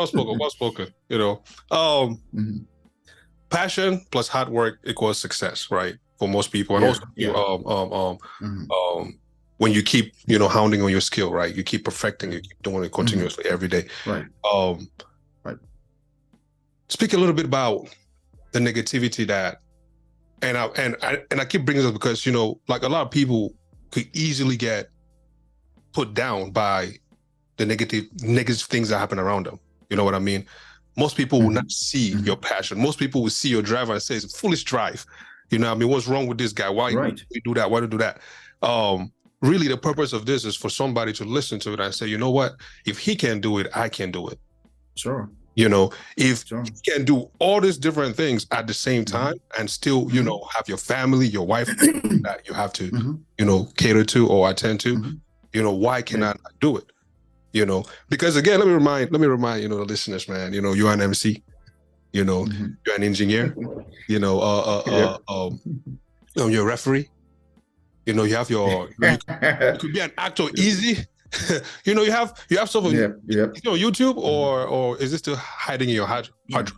Speaker 1: Passion plus hard work equals success, right? For most people, and also when you keep hounding on your skill, right? You keep perfecting, you keep doing it continuously every day,
Speaker 2: right?
Speaker 1: Right. Speak a little bit about the negativity that, and I keep bringing this up because like a lot of people could easily get put down by the negative things that happen around them. You know what I mean? Most people will not see your passion. Most people will see your drive and say it's a foolish drive. You know what I mean? What's wrong with this guy? Why do we do that? Why do we do that? Really, the purpose of this is for somebody to listen to it and say, you know what? If he can do it, I can do it.
Speaker 2: Sure.
Speaker 1: If you can do all these different things at the same time and still, have your family, your wife that you have to, cater to or attend to, why can I not do it? Because again, let me remind the listeners, man, you're an MC, you're an engineer, you're a referee, you have your, you could be an actor easy. you have stuff on YouTube or is this still hiding in your hard drive?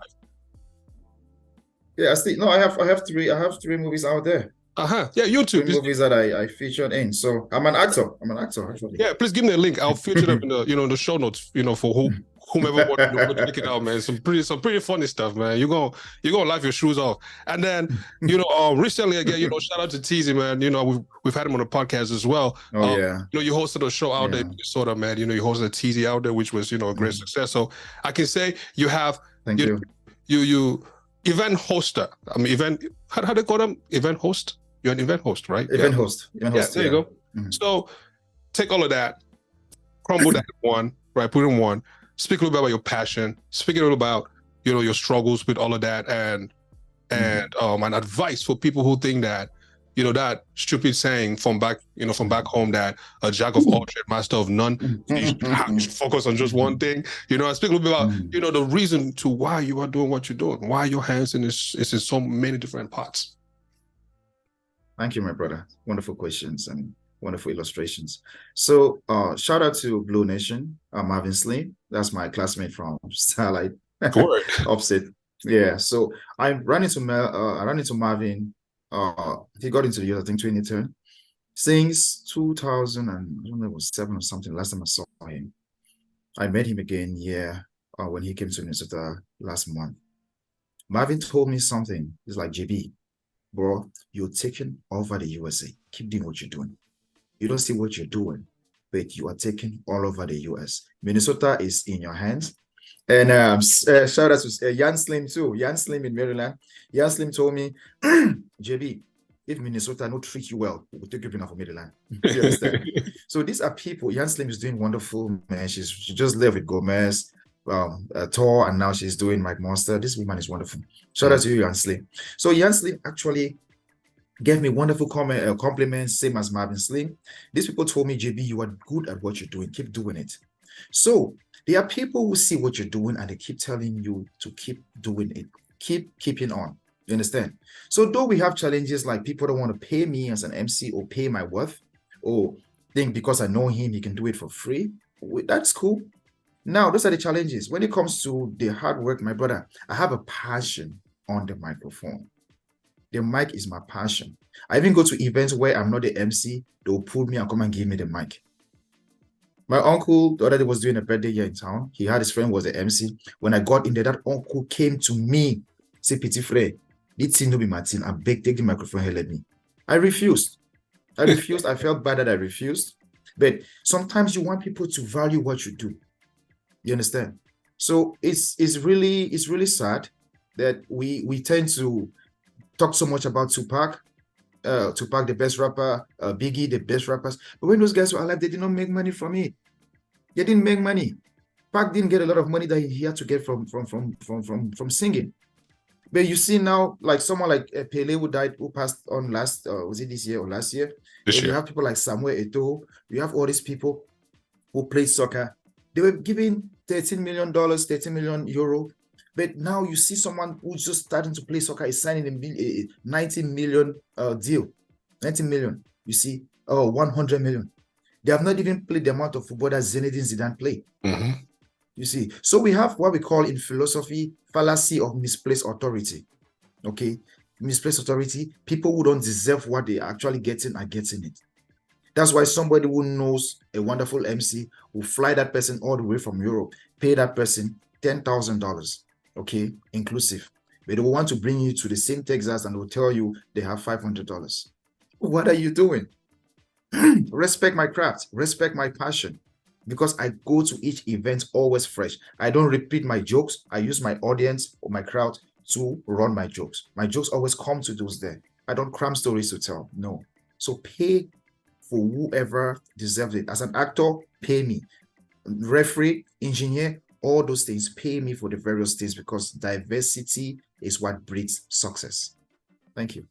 Speaker 2: Yeah, I have 3 movies out there.
Speaker 1: Yeah, YouTube.
Speaker 2: 3 movies that I featured in. So I'm an actor actually.
Speaker 1: Yeah, please give me a link. I'll feature them in the show notes, for whomever wants to check it out, man. Some pretty funny stuff, man. You're gonna laugh your shoes off. And then, recently again, shout out to Teasy, man. We've had him on the podcast as well.
Speaker 2: Oh yeah.
Speaker 1: You hosted a show out there, sort of, man. You hosted Teasy out there, which was, a great success. So I can say you have you event hoster. I mean how do they call them? Event host? You're an event host, right?
Speaker 2: Event host.
Speaker 1: There you go. So take all of that, crumble that in one, right? Put it in one. Speak a little bit about your passion. Speak a little about, your struggles with all of that and an advice for people who think that, that stupid saying from back home that a jack of all trades, master of none, you should focus on just one thing. I speak a little bit about, the reason to why you are doing what you're doing, why your hands is in so many different parts.
Speaker 2: Thank you, my brother. Wonderful questions and wonderful illustrations. So shout out to Blue Nation, Marvin Slim. That's my classmate from Starlight. Opposite. Yeah. So I ran into Marvin. He got into the year, I think 2010. Since 2000 and I don't know, it was 7 or something. Last time I saw him. I met him again, when he came to Minnesota last month. Marvin told me something. He's like, JB, bro, you're taking over the USA. Keep doing what you're doing. You don't see what you're doing, but you are taking all over the US. Minnesota is in your hands. And shout out to Jan Slim too. Jan Slim in Maryland. Jan Slim told me, JB, if Minnesota not treat you well, we'll take you for Maryland. You understand? So these are people. Jan Slim is doing wonderful, man. She just left with Gomez, tour, and now she's doing Mike Monster. This woman is wonderful. Shout out to you, Jan Slim. So Jan Slim actually gave me wonderful compliments, same as Marvin Slim. These people told me, JB, you are good at what you're doing. Keep doing it. So there are people who see what you're doing and they keep telling you to keep doing it. Keeping on. You understand? So though we have challenges like people don't want to pay me as an MC or pay my worth or think because I know him, he can do it for free. That's cool. Now, those are the challenges. When it comes to the hard work, my brother, I have a passion on the microphone. The mic is my passion. I even go to events where I'm not the MC. They'll pull me and come and give me the mic. My uncle the other day was doing a birthday here in town. He had his friend was the MC. When I got in there, that uncle came to me, say, "Petit frère, this thing no be Martin. I beg, take the microphone here, let me." I refused. I felt bad that I refused. But sometimes you want people to value what you do. You understand? So it's really sad that we tend to talk so much about Tupac, the best rapper, Biggie, the best rappers. But when those guys were alive, they did not make money from it. They didn't make money. Pac didn't get a lot of money that he had to get from singing. But you see now, like someone like Pele who passed on last, was it this year or last year? You have people like Samuel Eto'o. You have all these people who play soccer. They were giving $13 million, 13 million euro. But now you see someone who's just starting to play soccer is signing a 90 million deal. 90 million. You see, 100 million. They have not even played the amount of football that Zinedine Zidane played. You see, so we have what we call in philosophy fallacy of misplaced authority. Okay, misplaced authority. People who don't deserve what they are actually getting are getting it. That's why somebody who knows a wonderful MC will fly that person all the way from Europe, pay that person $10,000, okay, inclusive. But they will want to bring you to the same Texas and will tell you they have $500. What are you doing? Respect my craft, respect my passion, because I go to each event always fresh. I don't repeat my jokes. I use my audience or my crowd to run my jokes. My jokes always come to those there. I don't cram stories to tell. No. So pay for whoever deserves it. As an actor, pay me. Referee, engineer, all those things, pay me for the various things, because diversity is what breeds success. Thank you.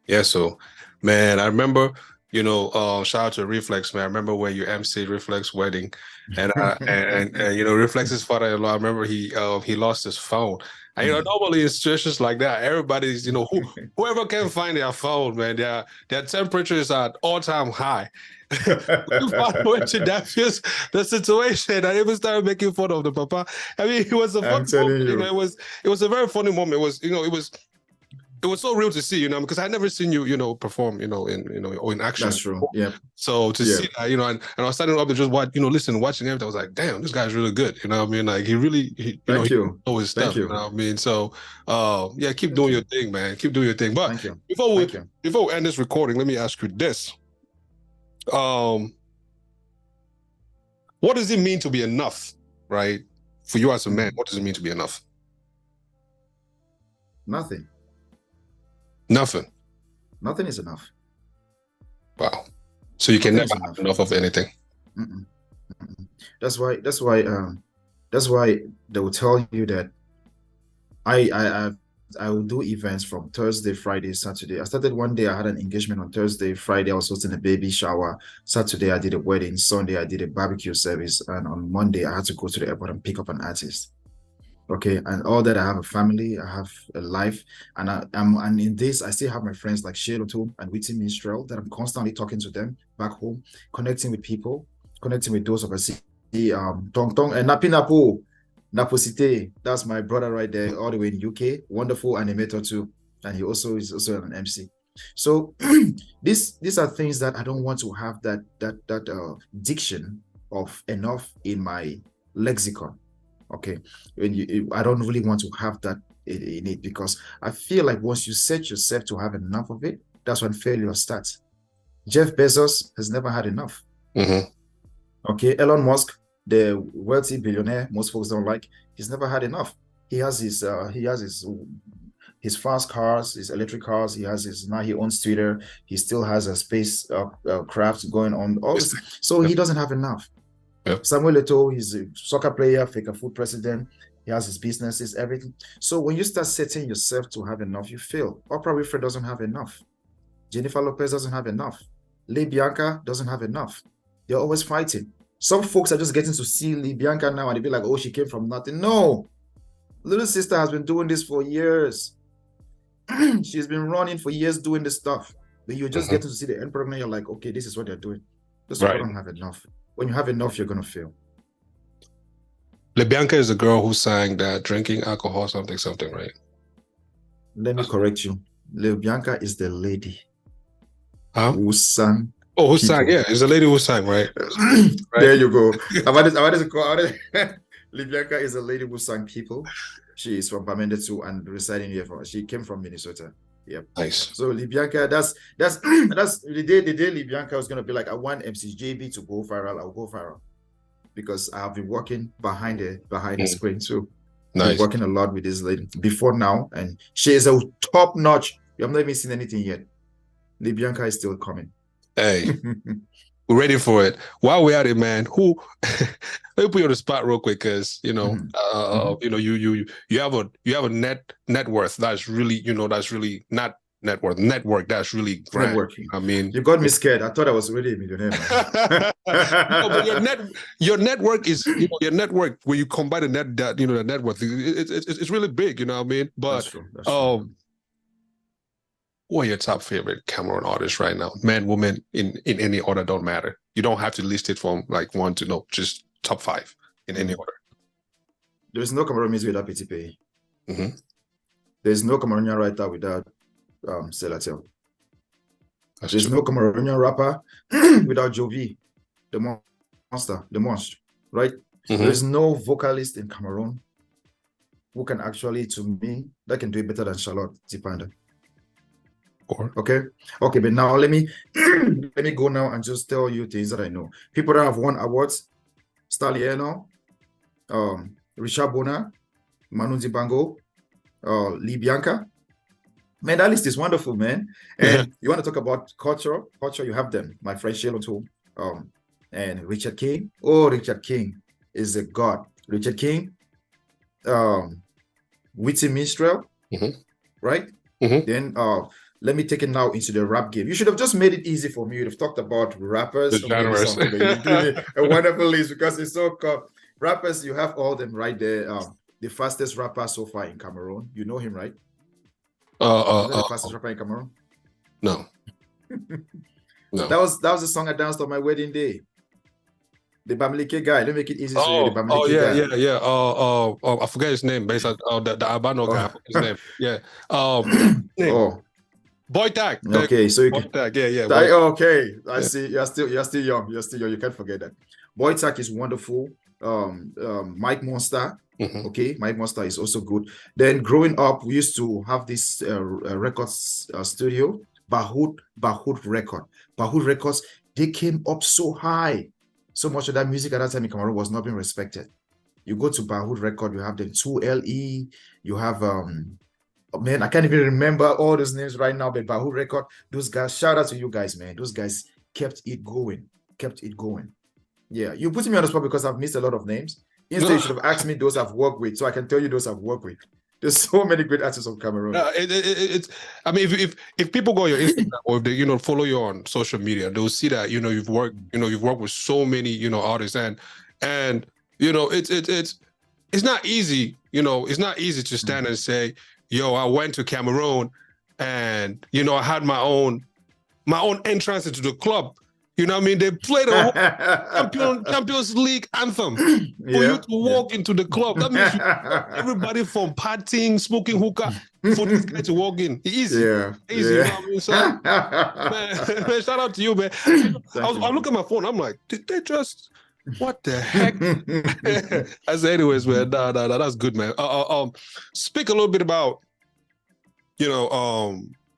Speaker 1: Yeah, so, man, I remember, shout out to Reflex, man. I remember when you MC Reflex wedding, and Reflex's father-in-law, I remember he lost his phone. And normally in situations like that, everybody's, whoever can find their phone, man, their temperature is at all-time high. The situation, I even started making fun of the papa. I mean, it was a fun moment. It was a very funny moment. It was so real to see, because I never seen you, perform, in action.
Speaker 2: That's true. Yeah.
Speaker 1: So to see that, and I was standing up and just watching everything. I was like, damn, this guy's really good. You know what I mean? Like he knows his stuff. You know what I mean? So, keep doing your thing, man. Keep doing your thing. But before we end this recording, let me ask you this: what does it mean to be enough, right? For you as a man, what does it mean to be enough?
Speaker 2: Nothing.
Speaker 1: Nothing.
Speaker 2: Nothing is enough.
Speaker 1: Wow. So you can never have enough of anything.
Speaker 2: That's why they will tell you that I will do events from Thursday, Friday, Saturday. I started one day, I had an engagement on Thursday. Friday, I was hosting a baby shower. Saturday, I did a wedding. Sunday, I did a barbecue service. And on Monday, I had to go to the airport and pick up an artist. Okay, and all that, I have a family, I have a life, and in this, I still have my friends like Sheloto and Witty Minstrel that I'm constantly talking to them back home, connecting with people, connecting with those of us. Tong Tong and Napi Napo, Naposite, that's my brother right there, all the way in UK, wonderful animator too, and he also is also an MC. So these are things that I don't want to have that diction of enough in my lexicon. Okay, I don't really want to have that in it, because I feel like once you set yourself to have enough of it, that's when failure starts. Jeff Bezos has never had enough. Okay, Elon Musk, the wealthy billionaire most folks don't like, he's never had enough. He has his fast cars, his electric cars. Now he owns Twitter. He still has a space craft going on. So he doesn't have enough. Yep. Samuel Eto'o, he's a soccer player, Faker Food president. He has his businesses, everything. So when you start setting yourself to have enough, you fail. Oprah Winfrey doesn't have enough. Jennifer Lopez doesn't have enough. Lee Bianca doesn't have enough. They're always fighting. Some folks are just getting to see Lee Bianca now and they be like, oh, she came from nothing. No. Little sister has been doing this for years. She's been running for years doing this stuff. But you're just getting to see the end product and you're like, okay, this is what they're doing. This is why I don't have enough. When you have enough, you're going to fail.
Speaker 1: LeBianca is the girl who sang that drinking alcohol, something, right?
Speaker 2: Let me correct you. Bianca is the lady
Speaker 1: Huh?
Speaker 2: who sang
Speaker 1: Oh, who sang?
Speaker 2: people.
Speaker 1: Yeah, it's a lady who sang, right?
Speaker 2: There you go. Bianca is a lady who sang people. She is from Bamenda too and residing here. She came from Minnesota. Yep.
Speaker 1: Nice.
Speaker 2: So Bianca, that's that's the day Bianca was gonna be like, I want MC JB to go viral. I'll go viral because I've been working behind the screen too.
Speaker 1: Nice.
Speaker 2: Been working a lot with this lady before now, and she is a top notch. You have not even seen anything yet. Bianca is still coming.
Speaker 1: Hey, we're ready for it. While we're at it, man, who let me put you on the spot real quick, because you know, you know, you have a net worth that's really, you know, that's really not net worth, network that's really grand.
Speaker 2: Networking.
Speaker 1: I mean,
Speaker 2: you got me scared. I thought I was really a millionaire.
Speaker 1: No, but your network is, you know, your network when you combine the the net worth, it's really big. You know what I mean? But
Speaker 2: that's true. That's true.
Speaker 1: Who are your top favorite Cameroon artists right now? Men, women, in any order, don't matter. You don't have to list it from like 1 to no, just top 5 in any order.
Speaker 2: There is no Cameroon music without PTP. There's no Cameroonian writer without Selatel. There's no Cameroonian rapper without Jovi, the monster, right? There's no vocalist in Cameroon who can actually, to me, that can do it better than Charlotte Tipanda. Okay, but now let me go now and just tell you things that I know. People that have won awards: Stalieno, Richard Bona, Manu Dibango, Bianca. Man, that list is wonderful, man. And you want to talk about culture, you have them. My friend Shelo too. And Richard King. Oh, Richard King is a god. Richard King, Witty Minstrel, right? Then let me take it now into the rap game. You should have just made it easy for me. You'd have talked about rappers. You're doing a wonderful list because it's so cool. Rappers, you have all them right there. The fastest rapper so far in Cameroon. You know him, right? The fastest rapper in Cameroon?
Speaker 1: No. No.
Speaker 2: That was the song I danced on my wedding day. The Bamileke guy. Let me make it easy for you. The
Speaker 1: Bamileke guy. I forget his name. Based on the Albano guy. His name. Yeah. Boy Tag.
Speaker 2: Okay, so you
Speaker 1: Boy Tag. Yeah.
Speaker 2: Okay, I see. You're still young. You can't forget that. Boy Tag is wonderful. Mike Monster. Okay, Mike Monster is also good. Then growing up, we used to have this records studio, Bahut Records. They came up so high. So much of that music at that time in Cameroon was not being respected. You go to Bahut Record, you have the 2LE, you have man, I can't even remember all those names right now, but Bahut Record, those guys, shout out to you guys, man. Those guys kept it going. Yeah, you put me on the spot because I've missed a lot of names. Instead, you should have asked me those I've worked with, so I can tell you those I've worked with. There's so many great artists of Cameroon.
Speaker 1: It's I mean, if people go on your Instagram or if they follow you on social media, they'll see that you've worked with so many artists, and it's not easy. It's not easy to stand and say, yo, I went to Cameroon and I had my own entrance into the club. You know what I mean? They played a whole Champions League anthem for you to walk into the club. That means everybody from partying, smoking hookah, for this guy to walk in. Easy. You know what I mean? So, man, shout out to you, man. I look at my phone. I'm like, did they just... What the heck? I said, anyways, man, that's good, man. Speak a little bit about,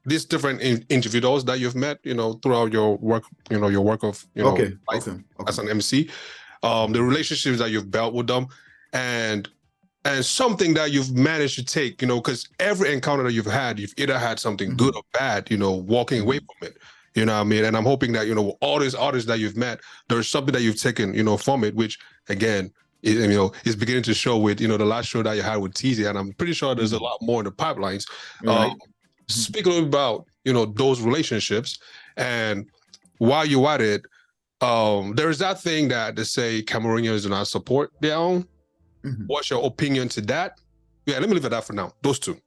Speaker 1: these different individuals that you've met, throughout your work, your work of, life as an MC, the relationships that you've built with them, and something that you've managed to take, because every encounter that you've had, you've either had something good or bad, walking away from it. You know what I mean? And I'm hoping that, all these artists that you've met, there's something that you've taken, from it, which again, is beginning to show with, the last show that you had with TZ, and I'm pretty sure there's a lot more in the pipelines. Speak a little about, those relationships, and while you're at it, there's that thing that they say Cameroonians do not support their own. What's your opinion to that? Yeah, let me leave it at that for now. Those two.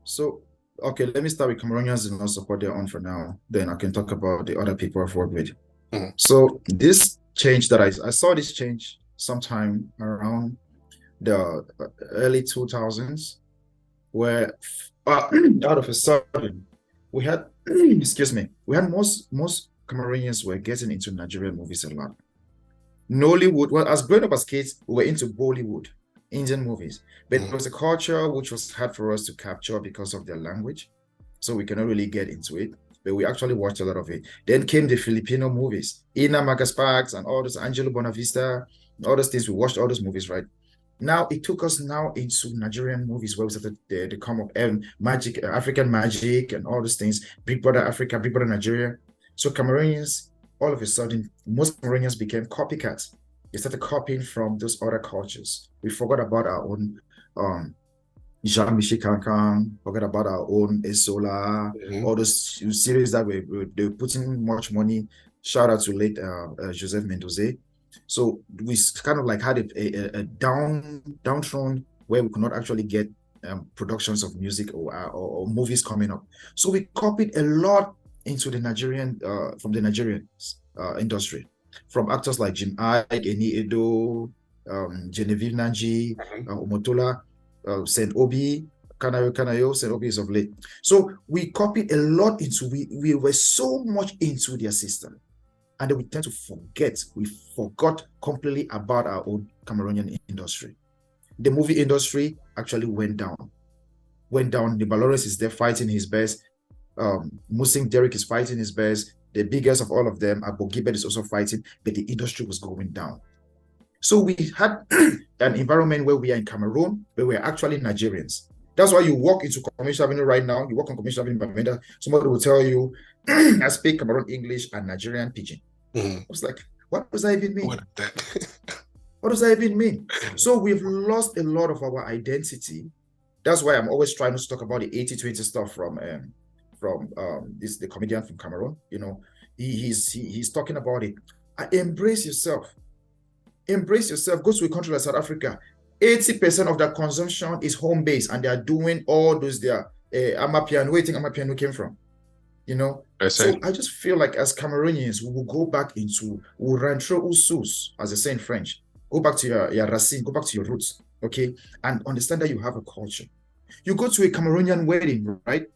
Speaker 2: So, okay, let me start with Cameroonians do not support their own for now. Then I can talk about the other people I've worked with. So this change that I saw this change sometime around the early 2000s. where out of a sudden we had excuse me, we had most Cameroonians were getting into Nigerian movies a lot. Nollywood, well, as growing up as kids, we were into Bollywood, Indian movies. But it was a culture which was hard for us to capture because of their language. So we cannot really get into it. But we actually watched a lot of it. Then came the Filipino movies, Ina Magasparks and all those, Angelo Bonavista, all those things. We watched all those movies, right? Now it took us now into Nigerian movies where we started the come of magic, African magic, and all those things. Big Brother Africa, Big Brother Nigeria. So Cameroonians, all of a sudden, most Cameroonians became copycats. They started copying from those other cultures. We forgot about our own Jean-Michel Cancan, forgot about our own Esola, all those series that they were putting much money. Shout out to late Joseph Mendoza. So we kind of like had a downthrown where we could not actually get productions of music or movies coming up. So we copied a lot into the Nigerian from the Nigerian industry, from actors like Jim Ike, Eni Edo, Genevieve Nanji, Omotola, Saint Obi, Kanayo, Saint Obi is of late. So we copied a lot into, we were so much into their system. And then we tend to forget, we forgot completely about our own Cameroonian industry. The movie industry actually went down. The Lawrence is there fighting his best. Musing Derek is fighting his best. The biggest of all of them, Abu Gibet, is also fighting, but the industry was going down. So we had an environment where we are in Cameroon, where we're actually Nigerians. That's why you walk into Commercial Avenue right now, you walk on Commercial Avenue in Bamenda, somebody will tell you, I speak Cameroon English and Nigerian Pidgin. I was like, what does that even mean? What does that even mean? So we've lost a lot of our identity. That's why I'm always trying to talk about the 80-20 stuff from the comedian from Cameroon. You know, he's talking about it. Embrace yourself. Embrace yourself. Go to a country like South Africa. 80% of their consumption is home-based, and they are doing all those there. Amapiano, where do you think Amapiano came from? You know, so I just feel like as Cameroonians, we will go back into rentrer usus, as they say in French. Go back to your racine, go back to your roots, okay? And understand that you have a culture. You go to a Cameroonian wedding, right?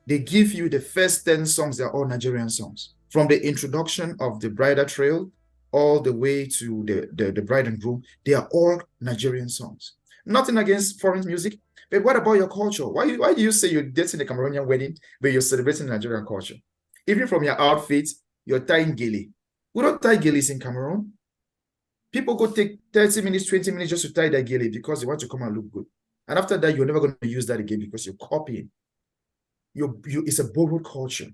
Speaker 2: They give you the first 10 songs, they're all Nigerian songs. From the introduction of the bridal trail all the way to the bride and groom, they are all Nigerian songs. Nothing against foreign music, but what about your culture? Why do you say you're dating a Cameroonian wedding, but you're celebrating Nigerian culture? Even from your outfits, you're tying gele. We don't tie geles in Cameroon. People go take 30 minutes, 20 minutes just to tie their gele because they want to come and look good. And after that, you're never going to use that again because you're copying. It's a borrowed culture.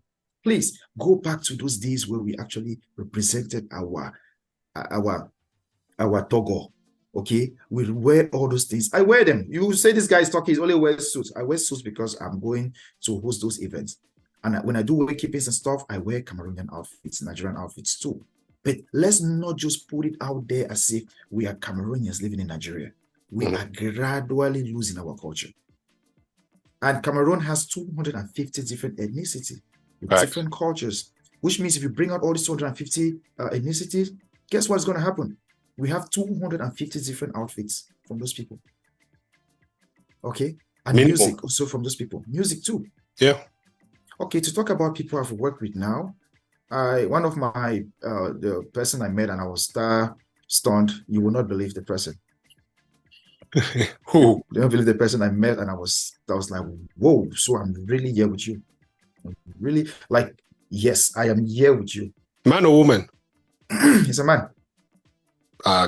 Speaker 2: Please go back to those days where we actually represented our Togo. Okay, we wear all those things. I wear them. You say this guy is talking, he only wears suits. I wear suits because I'm going to host those events. And when I do wakekeepings and stuff, I wear Cameroonian outfits, Nigerian outfits too. But let's not just put it out there as if we are Cameroonians living in Nigeria. We are gradually losing our culture. And Cameroon has 250 different ethnicities, different cultures, which means if you bring out all these 250 ethnicities, guess what's going to happen? We have 250 different outfits from those people. Okay? And music also from those people. Music too.
Speaker 1: Yeah.
Speaker 2: Okay, to talk about people I've worked with now, one of my, the person I met and I was stunned, you will not believe the person.
Speaker 1: Who?
Speaker 2: You don't believe the person I met and I was like, whoa, so I'm really here with you. I'm really, like, yes, I am here with you.
Speaker 1: Man or woman?
Speaker 2: He's a man.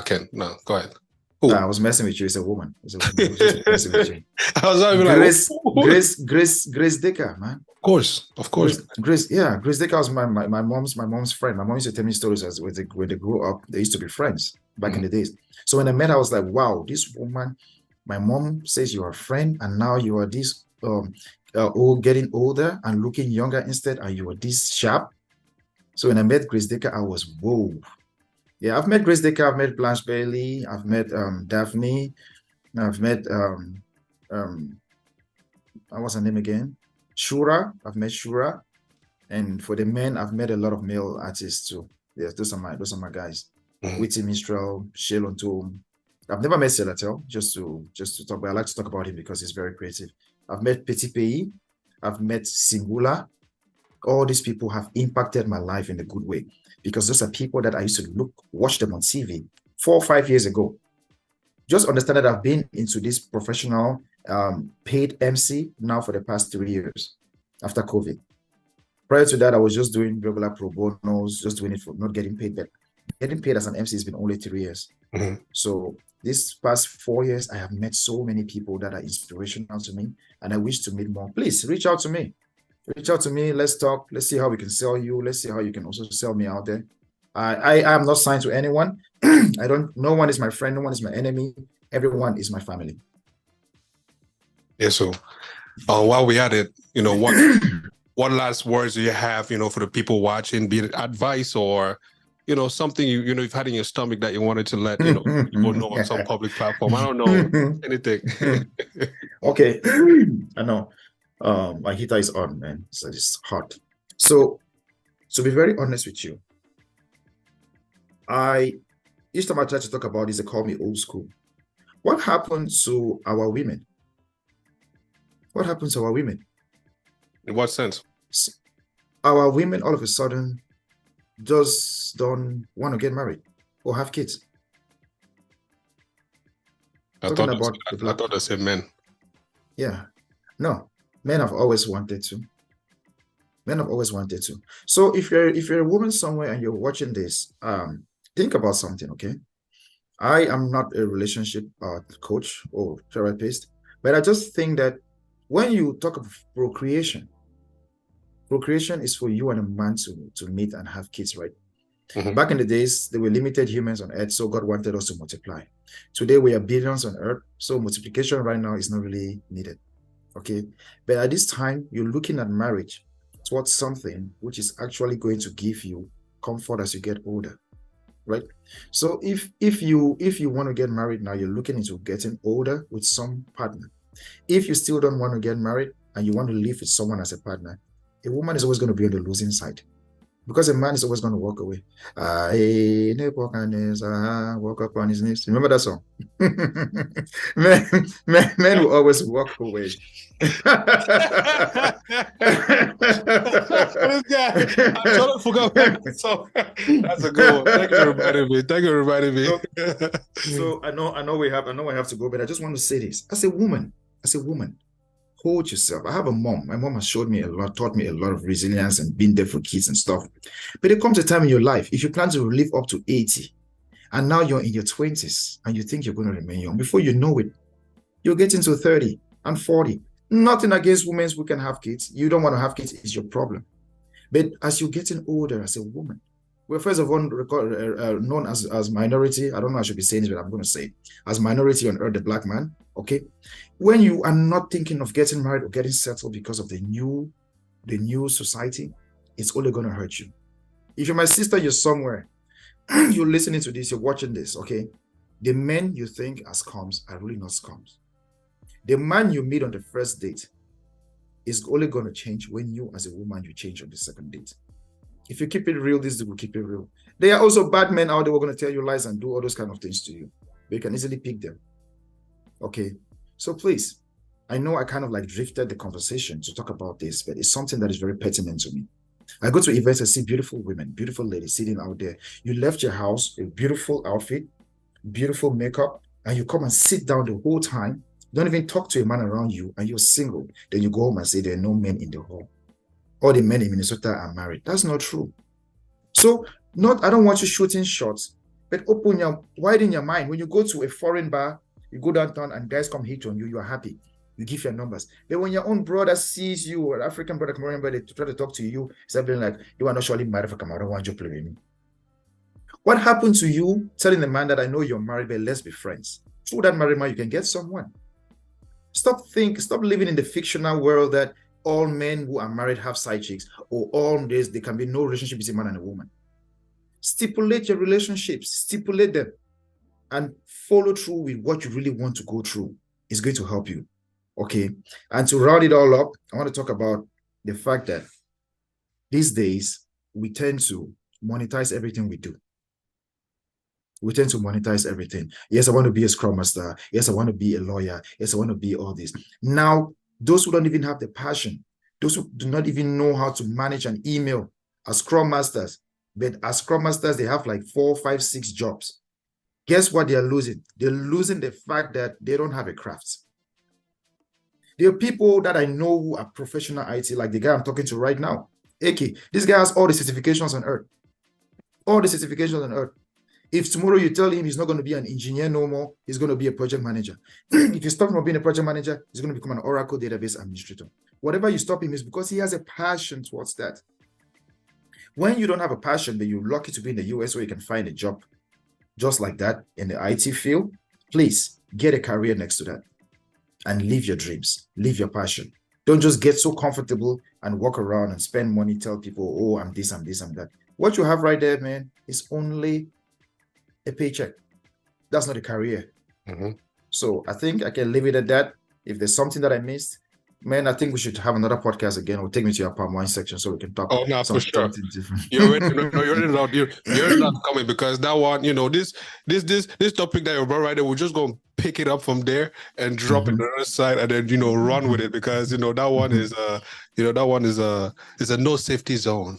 Speaker 1: Ken, no, go ahead.
Speaker 2: I was messing with you. It's a woman. It's a woman. I was just messing with you.
Speaker 1: I was not even
Speaker 2: Grace Decker, man.
Speaker 1: Of course.
Speaker 2: Grace Decker was my mom's friend. My mom used to tell me stories as when they grew up. They used to be friends back in the days. So when I met her, I was like, wow, this woman. My mom says you are a friend, and now you are this getting older and looking younger instead, and you are this sharp. So when I met Grace Decker, I was whoa. Yeah, I've met Grace Decker, I've met Blanche Bailey, I've met Daphne, I've met what's her name again? Shura, I've met Shura. And for the men, I've met a lot of male artists too. Yes, those are my guys. Witty Mistral, Shelon Tom. I've never met Selatel, just to talk, but I like to talk about him because he's very creative. I've met Petit Pays, I've met Singular. All these people have impacted my life in a good way because those are people that I used to watch them on TV 4 or 5 years ago. Just understand that I've been into this professional paid MC now for the past 3 years after COVID. Prior to that, I was just doing regular pro bonos, just doing it for not getting paid. But getting paid as an MC has been only 3 years. So this past 4 years, I have met so many people that are inspirational to me, and I wish to meet more. Please reach out to me. Reach out to me. Let's talk. Let's see how we can sell you. Let's see how you can also sell me out there. I am not signed to anyone. No one is my friend. No one is my enemy. Everyone is my family.
Speaker 1: Yeah. So while we at it, what last words do you have, for the people watching, be it advice or, something you've had in your stomach that you wanted to let, people know on some public platform? I don't know, anything.
Speaker 2: Okay. I know. My heater is on, man. So it's hot. So to be very honest with you, each time I try to talk about this, they call me old school. What happened to our women? What happened to our women?
Speaker 1: In what sense?
Speaker 2: Our women all of a sudden just don't want to get married or have kids.
Speaker 1: I thought they said men.
Speaker 2: Yeah. No, men have always wanted to. Men have always wanted to. So if you're a woman somewhere and you're watching this, think about something, okay? I am not a relationship coach or therapist, but I just think that when you talk of procreation is for you and a man to meet and have kids, right? Back in the days, there were limited humans on earth, so God wanted us to multiply. Today, we are billions on earth, so multiplication right now is not really needed, okay? But at this time, you're looking at marriage towards something which is actually going to give you comfort as you get older, right? So if you want to get married now, you're looking into getting older with some partner. If you still don't want to get married and you want to live with someone as a partner, a woman is always going to be on the losing side because a man is always going to walk away. Walk up on his knees. Remember that song? men will always walk away.
Speaker 1: This guy, I totally forgot that song. That's a good one. Thank you for reminding me.
Speaker 2: So I know we have to go, but I just want to say this. As a woman, hold yourself. I have a mom. My mom has showed me a lot, taught me a lot of resilience and been there for kids and stuff. But it comes a time in your life, if you plan to live up to 80, and now you're in your 20s, and you think you're going to remain young, before you know it, you're getting to 30 and 40. Nothing against women who can have kids. You don't want to have kids, it's your problem. But as you're getting older as a woman, we're first of all known as minority. I don't know I should be saying this, but I'm going to say as minority on earth, the black man, okay? When you are not thinking of getting married or getting settled because of the new society, it's only going to hurt you. If you're my sister, you're somewhere, you're listening to this, you're watching this, okay? The men you think are scums are really not scums. The man you meet on the first date is only going to change when you, as a woman, you change on the second date. If you keep it real, this will keep it real. There are also bad men out there who are going to tell you lies and do all those kind of things to you. But you can easily pick them. Okay? So please, I know I kind of like drifted the conversation to talk about this, but it's something that is very pertinent to me. I go to events, I see beautiful women, beautiful ladies sitting out there. You left your house, a beautiful outfit, beautiful makeup, and you come and sit down the whole time. Don't even talk to a man around you, and you're single. Then you go home and say there are no men in the hall. All the men in Minnesota are married. That's not true. So, I don't want you shooting shots, but widen your mind. When you go to a foreign bar, you go downtown and guys come hit on you, you are happy. You give your numbers. But when your own brother sees you, or African brother, Cameroonian brother, to try to talk to you, something like, you are not surely married for Cameroon, why don't you play with me? What happened to you telling the man that I know you're married, but let's be friends? Through that married man, you can get someone. Stop living in the fictional world that all men who are married have side chicks, or all days there can be no relationship between a man and a woman. Stipulate your relationships, stipulate them, and follow through with what you really want to go through. It's going to help you. Okay. And to round it all up, I want to talk about the fact that these days we tend to monetize everything we do. We tend to monetize everything. Yes, I want to be a scrum master. Yes, I want to be a lawyer. Yes, I want to be all this. Now, those who don't even have the passion, those who do not even know how to manage an email as Scrum Masters. But as Scrum Masters, they have like 4, 5, 6 jobs. Guess what they're losing? They're losing the fact that they don't have a craft. There are people that I know who are professional IT, like the guy I'm talking to right now. AK, this guy has all the certifications on earth. All the certifications on earth. If tomorrow you tell him he's not going to be an engineer no more, he's going to be a project manager. If you stop him from being a project manager, he's going to become an Oracle database administrator. Whatever you stop him is because he has a passion towards that. When you don't have a passion, but you're lucky to be in the US where you can find a job just like that in the IT field, please get a career next to that and live your dreams, live your passion. Don't just get so comfortable and walk around and spend money, tell people, oh, I'm this, I'm this, I'm that. What you have right there, man, is only a paycheck. That's not a career. So I think I can leave it at that. If there's something that I missed, man, I think we should have another podcast again, or take me to your palm wine section so we can talk.
Speaker 1: Oh no, for sure.
Speaker 2: Something different.
Speaker 1: You're already not coming, because that one, this topic that you brought right there, we're just gonna pick it up from there and drop it on the other side, and then run with it, because that one is a no safety zone.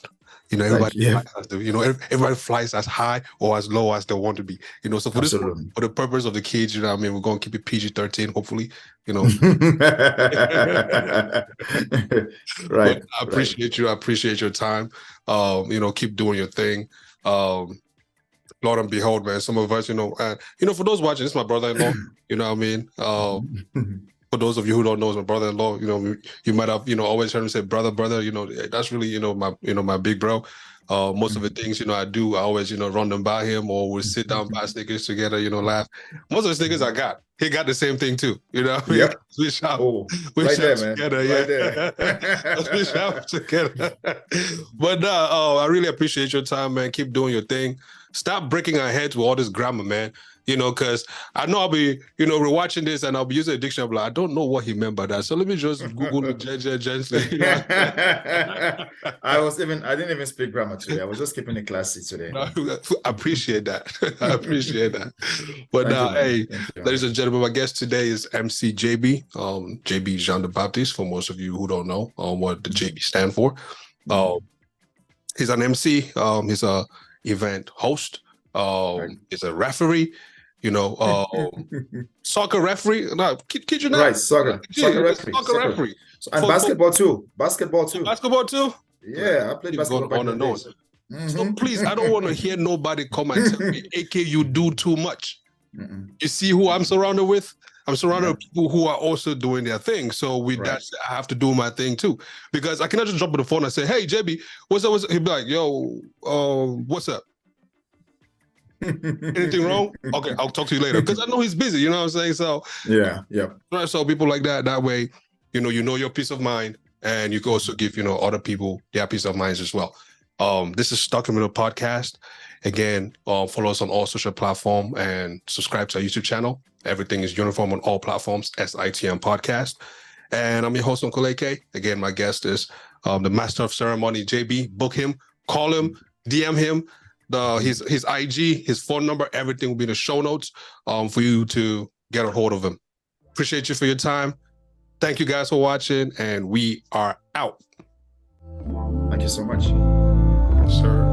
Speaker 1: Everybody everybody flies as high or as low as they want to be. So for the purpose of the kids, we're going to keep it PG-13, hopefully.
Speaker 2: Right.
Speaker 1: But I appreciate you. I appreciate your time. Keep doing your thing. Lord and behold, man, some of us, for those watching, this is my brother-in-law. You know what I mean? For those of you who don't know, it's my brother-in-law. You might have always heard him say brother. That's really my big bro. Most of the things I do, I always run them by him, or we'll sit down, buy sneakers together, laugh. Most of the sneakers I got, he got the same thing too.
Speaker 2: Yep.
Speaker 1: We shop,
Speaker 2: right there, man.
Speaker 1: Together,
Speaker 2: right
Speaker 1: there. We shop together. But I really appreciate your time, man. Keep doing your thing. Stop breaking our heads with all this grammar, man. Because I know I'll be, rewatching this and I'll be using a dictionary. I'm like, I don't know what he meant by that. So let me just Google it gently.
Speaker 2: I didn't even speak grammar today. I was just keeping it classy today.
Speaker 1: No, I appreciate that. I appreciate that. But hey, ladies and gentlemen, my guest today is MC JB. JB Jean de Baptiste, for most of you who don't know what the JB stand for. He's an MC. He's a event host. He's a referee. Soccer referee. No, kid you not.
Speaker 2: Right, soccer referee.
Speaker 1: Soccer referee.
Speaker 2: And basketball too.
Speaker 1: Basketball too.
Speaker 2: Yeah, I played basketball
Speaker 1: on and on. So please, I don't want to hear nobody come and tell me, AK, you do too much. You see who I'm surrounded with? I'm surrounded with people who are also doing their thing. So that, I have to do my thing too. Because I cannot just jump on the phone and say, hey, JB, what's up? He'd be like, yo, what's up? Anything wrong? Okay, I'll talk to you later. Because I know he's busy, you know what I'm saying? So
Speaker 2: yeah.
Speaker 1: So people like that way, you know your peace of mind, and you can also give other people their peace of minds as well. This is Stuck in the Middle Podcast. Again, follow us on all social platforms and subscribe to our YouTube channel. Everything is uniform on all platforms, SITM Podcast. And I'm your host, Uncle AK. Again, my guest is the Master of Ceremony, JB. Book him, call him, DM him. His IG, his phone number, everything will be in the show notes for you to get a hold of him. Appreciate you for your time. Thank you guys for watching, and we are out.
Speaker 2: Thank you so much.
Speaker 1: Yes, sir.